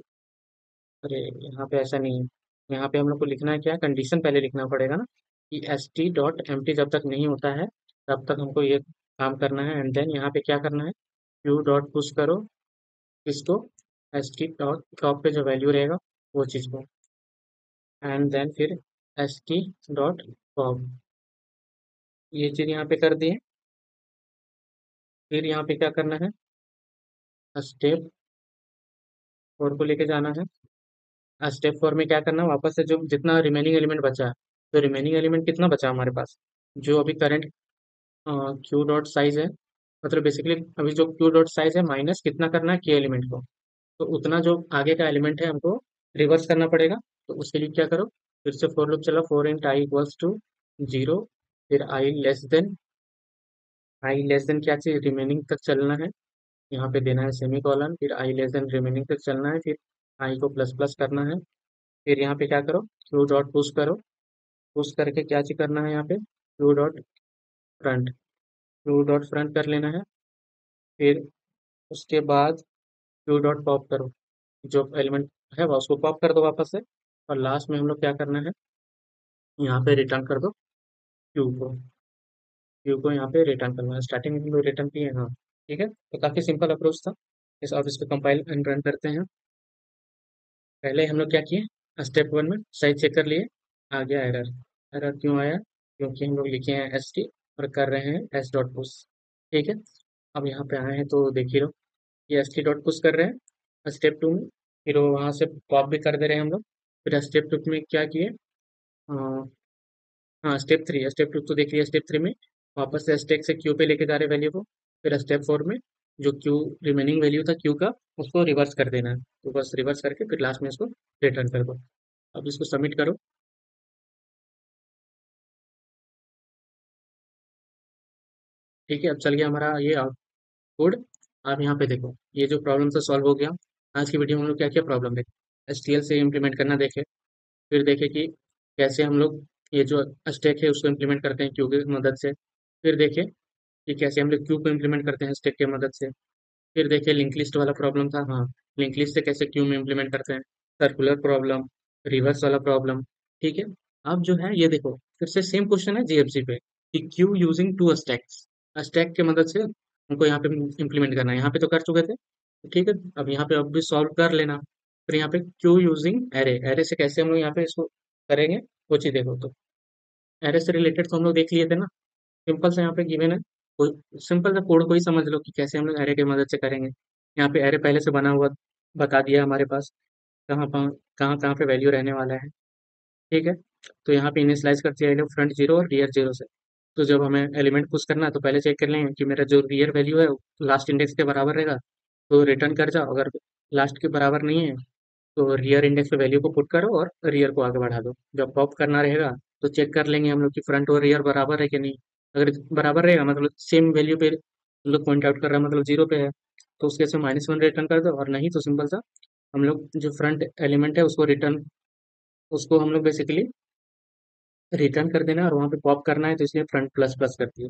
अरे यहाँ पे ऐसा नहीं है। यहाँ पे हम लोग को लिखना है क्या, कंडीशन पहले लिखना पड़ेगा ना, कि S T dot empty जब तक नहीं होता है तब तक हमको ये काम करना है। एंड देन यहाँ पे क्या करना है, क्यू डॉट पुश करो इसको, एस टी डॉट टॉप पे जो वैल्यू रहेगा वो चीज को, एंड देन फिर एस टी डॉट पॉप, ये चीज यहाँ पे कर दिए। फिर यहाँ पे क्या करना है, स्टेप 4 को लेके जाना है। स्टेप 4 में क्या करना है, वापस से जो जितना रिमेनिंग एलिमेंट बचा है, तो रिमेनिंग एलिमेंट कितना बचा हमारे पास, जो अभी करंट क्यू डॉट साइज है, मतलब बेसिकली अभी जो क्यू डॉट साइज है माइनस कितना करना है के एलिमेंट को, तो उतना जो आगे का एलिमेंट है हमको रिवर्स करना पड़ेगा। तो उसके लिए क्या करो, फिर से फॉर लूप चला, 4 int i = 0, फिर आई लेस देन क्या चीज, रिमेनिंग तक चलना है। यहाँ पे देना है सेमी कॉलन, फिर आई लेस देन रिमेनिंग तक चलना है, फिर आई को प्लस प्लस करना है। फिर यहाँ पे क्या करो, क्यू डॉट पुश करो, पुश करके क्या चीज करना है यहाँ पे, फ्रंट क्यू डॉट फ्रंट कर लेना है। फिर उसके बाद क्यू डॉट पॉप करो, जो एलिमेंट है वह उसको पॉप कर दो वापस से। और लास्ट में हम लोग क्या करना है, यहाँ पे रिटर्न कर दो क्यू को, क्यू को यहाँ पे रिटर्न करना है। स्टार्टिंग में हम लोग रिटर्न किए, हाँ। ठीक है, तो काफी सिंपल अप्रोच था। इस अब इसको कंपाइल एंड रन करते हैं। पहले हम लोग क्या किए, स्टेप 1 में साइज चेक कर लिए, आ गया एरर। एरर क्यों आया? क्योंकि हम लोग लिखे हैं एस टी और कर रहे हैं एस डॉट पुश। ठीक है, अब यहाँ पे आए हैं तो देखिए लो, ये एस टी डॉट पुश कर रहे हैं स्टेप टू में। फिर वो वहाँ से पॉप भी कर दे रहे हैं हम लोग। फिर स्टेप टू में क्या किए? हाँ, हाँ, स्टेप टू तो देख लिया। स्टेप थ्री में वापस से स्टैक से क्यू पे लेके जा रहे वैल्यू को। फिर स्टेप फोर में जो क्यू रिमेनिंग वैल्यू था क्यू का, उसको रिवर्स कर देना है। तो बस रिवर्स करके फिर लास्ट में इसको रिटर्न कर दो। अब इसको सबमिट करो। ठीक है, अब चल गया हमारा ये कोड। आप यहाँ पे देखो, ये जो प्रॉब्लम था सॉल्व हो गया। आज की वीडियो में हम लोग क्या क्या प्रॉब्लम देखे, एसटीएल से इम्प्लीमेंट करना देखे। फिर देखे कि कैसे हम लोग ये जो स्टैक है उसको इम्प्लीमेंट करते हैं क्यू की मदद से। फिर देखे कि कैसे हम लोग क्यू को इम्प्लीमेंट करते हैं स्टैक की मदद से। फिर देखिए लिंक लिस्ट वाला प्रॉब्लम था। हाँ, लिंक लिस्ट से कैसे क्यू में इम्प्लीमेंट करते हैं। सर्कुलर प्रॉब्लम, रिवर्स वाला प्रॉब्लम। ठीक है, अब जो है ये देखो फिर से सेम क्वेश्चन है जीएफसी पे कि queue using two stacks. Stack की मदद से हमको यहाँ पे इम्प्लीमेंट करना है। यहाँ पे तो कर चुके थे। ठीक है, अब यहाँ पे अब भी सॉल्व कर लेना। फिर यहाँ पे क्यू यूजिंग एरे, एरे से कैसे हम लोग यहाँ पे इसको करेंगे वो चीज़ देखो। तो एरे से रिलेटेड तो हम लोग देख लिए थे ना। सिंपल सा यहाँ पे गिवन है, कोई सिंपल सा कोड को ही समझ लो कि कैसे हम लोग एरे की मदद से करेंगे। यहाँ पे एरे पहले से बना हुआ बता दिया हमारे पास, कहाँ कहाँ कहाँ पे वैल्यू रहने वाला है। ठीक है, तो यहाँ पे इनिशियलाइज करते हैं फ्रंट जीरो और रियर जीरो से। तो जब हमें एलिमेंट पुश करना है तो पहले चेक कर लेंगे कि मेरा जो रियर वैल्यू है लास्ट इंडेक्स के बराबर रहेगा तो रिटर्न कर जाओ। अगर लास्ट के बराबर नहीं है तो रियर इंडेक्स पे वैल्यू को पुट करो और रियर को आगे बढ़ा दो। जब पॉप करना रहेगा तो चेक कर लेंगे हम लोग कि फ्रंट और रियर बराबर है कि नहीं। अगर बराबर रहेगा मतलब सेम वैल्यू पे हम लोग पॉइंट आउट कर रहा है मतलब जीरो पे है, तो उसके से -1 रिटर्न कर दो। और नहीं तो सिंपल सा हम लोग जो फ्रंट एलिमेंट है उसको हम लोग बेसिकली रिटर्न कर देना है और वहाँ पे पॉप करना है तो इसलिए फ्रंट प्लस प्लस करती है।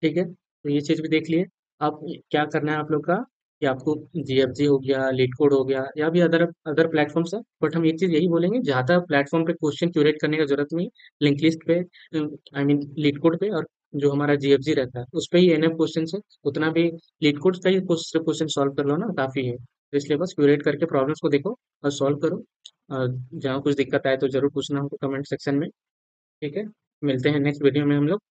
ठीक है, तो ये चीज़ भी देख लिए। अब क्या करना है आप लोग का कि आपको जीएफजी हो गया, लीड कोड हो गया या भी अदर अदर प्लेटफॉर्म्स है, बट हम एक चीज़ यही बोलेंगे, ज़्यादा प्लेटफॉर्म पे क्वेश्चन क्यूरेट करने का जरूरत नहीं। लिंक लिस्ट पे, आई मीन लीड कोड पे, और जो हमारा जीएफजी रहता है उस पे ही एनएफ क्वेश्चन है। उतना भी लीड कोड का ही क्वेश्चन सॉल्व कर लो ना, काफ़ी है। तो इसलिए बस क्यूरेट करके प्रॉब्लम्स को देखो और सॉल्व करो। जहाँ कुछ दिक्कत आए तो जरूर पूछना हमको कमेंट सेक्शन में। ठीक है, मिलते हैं नेक्स्ट वीडियो में हम लोग।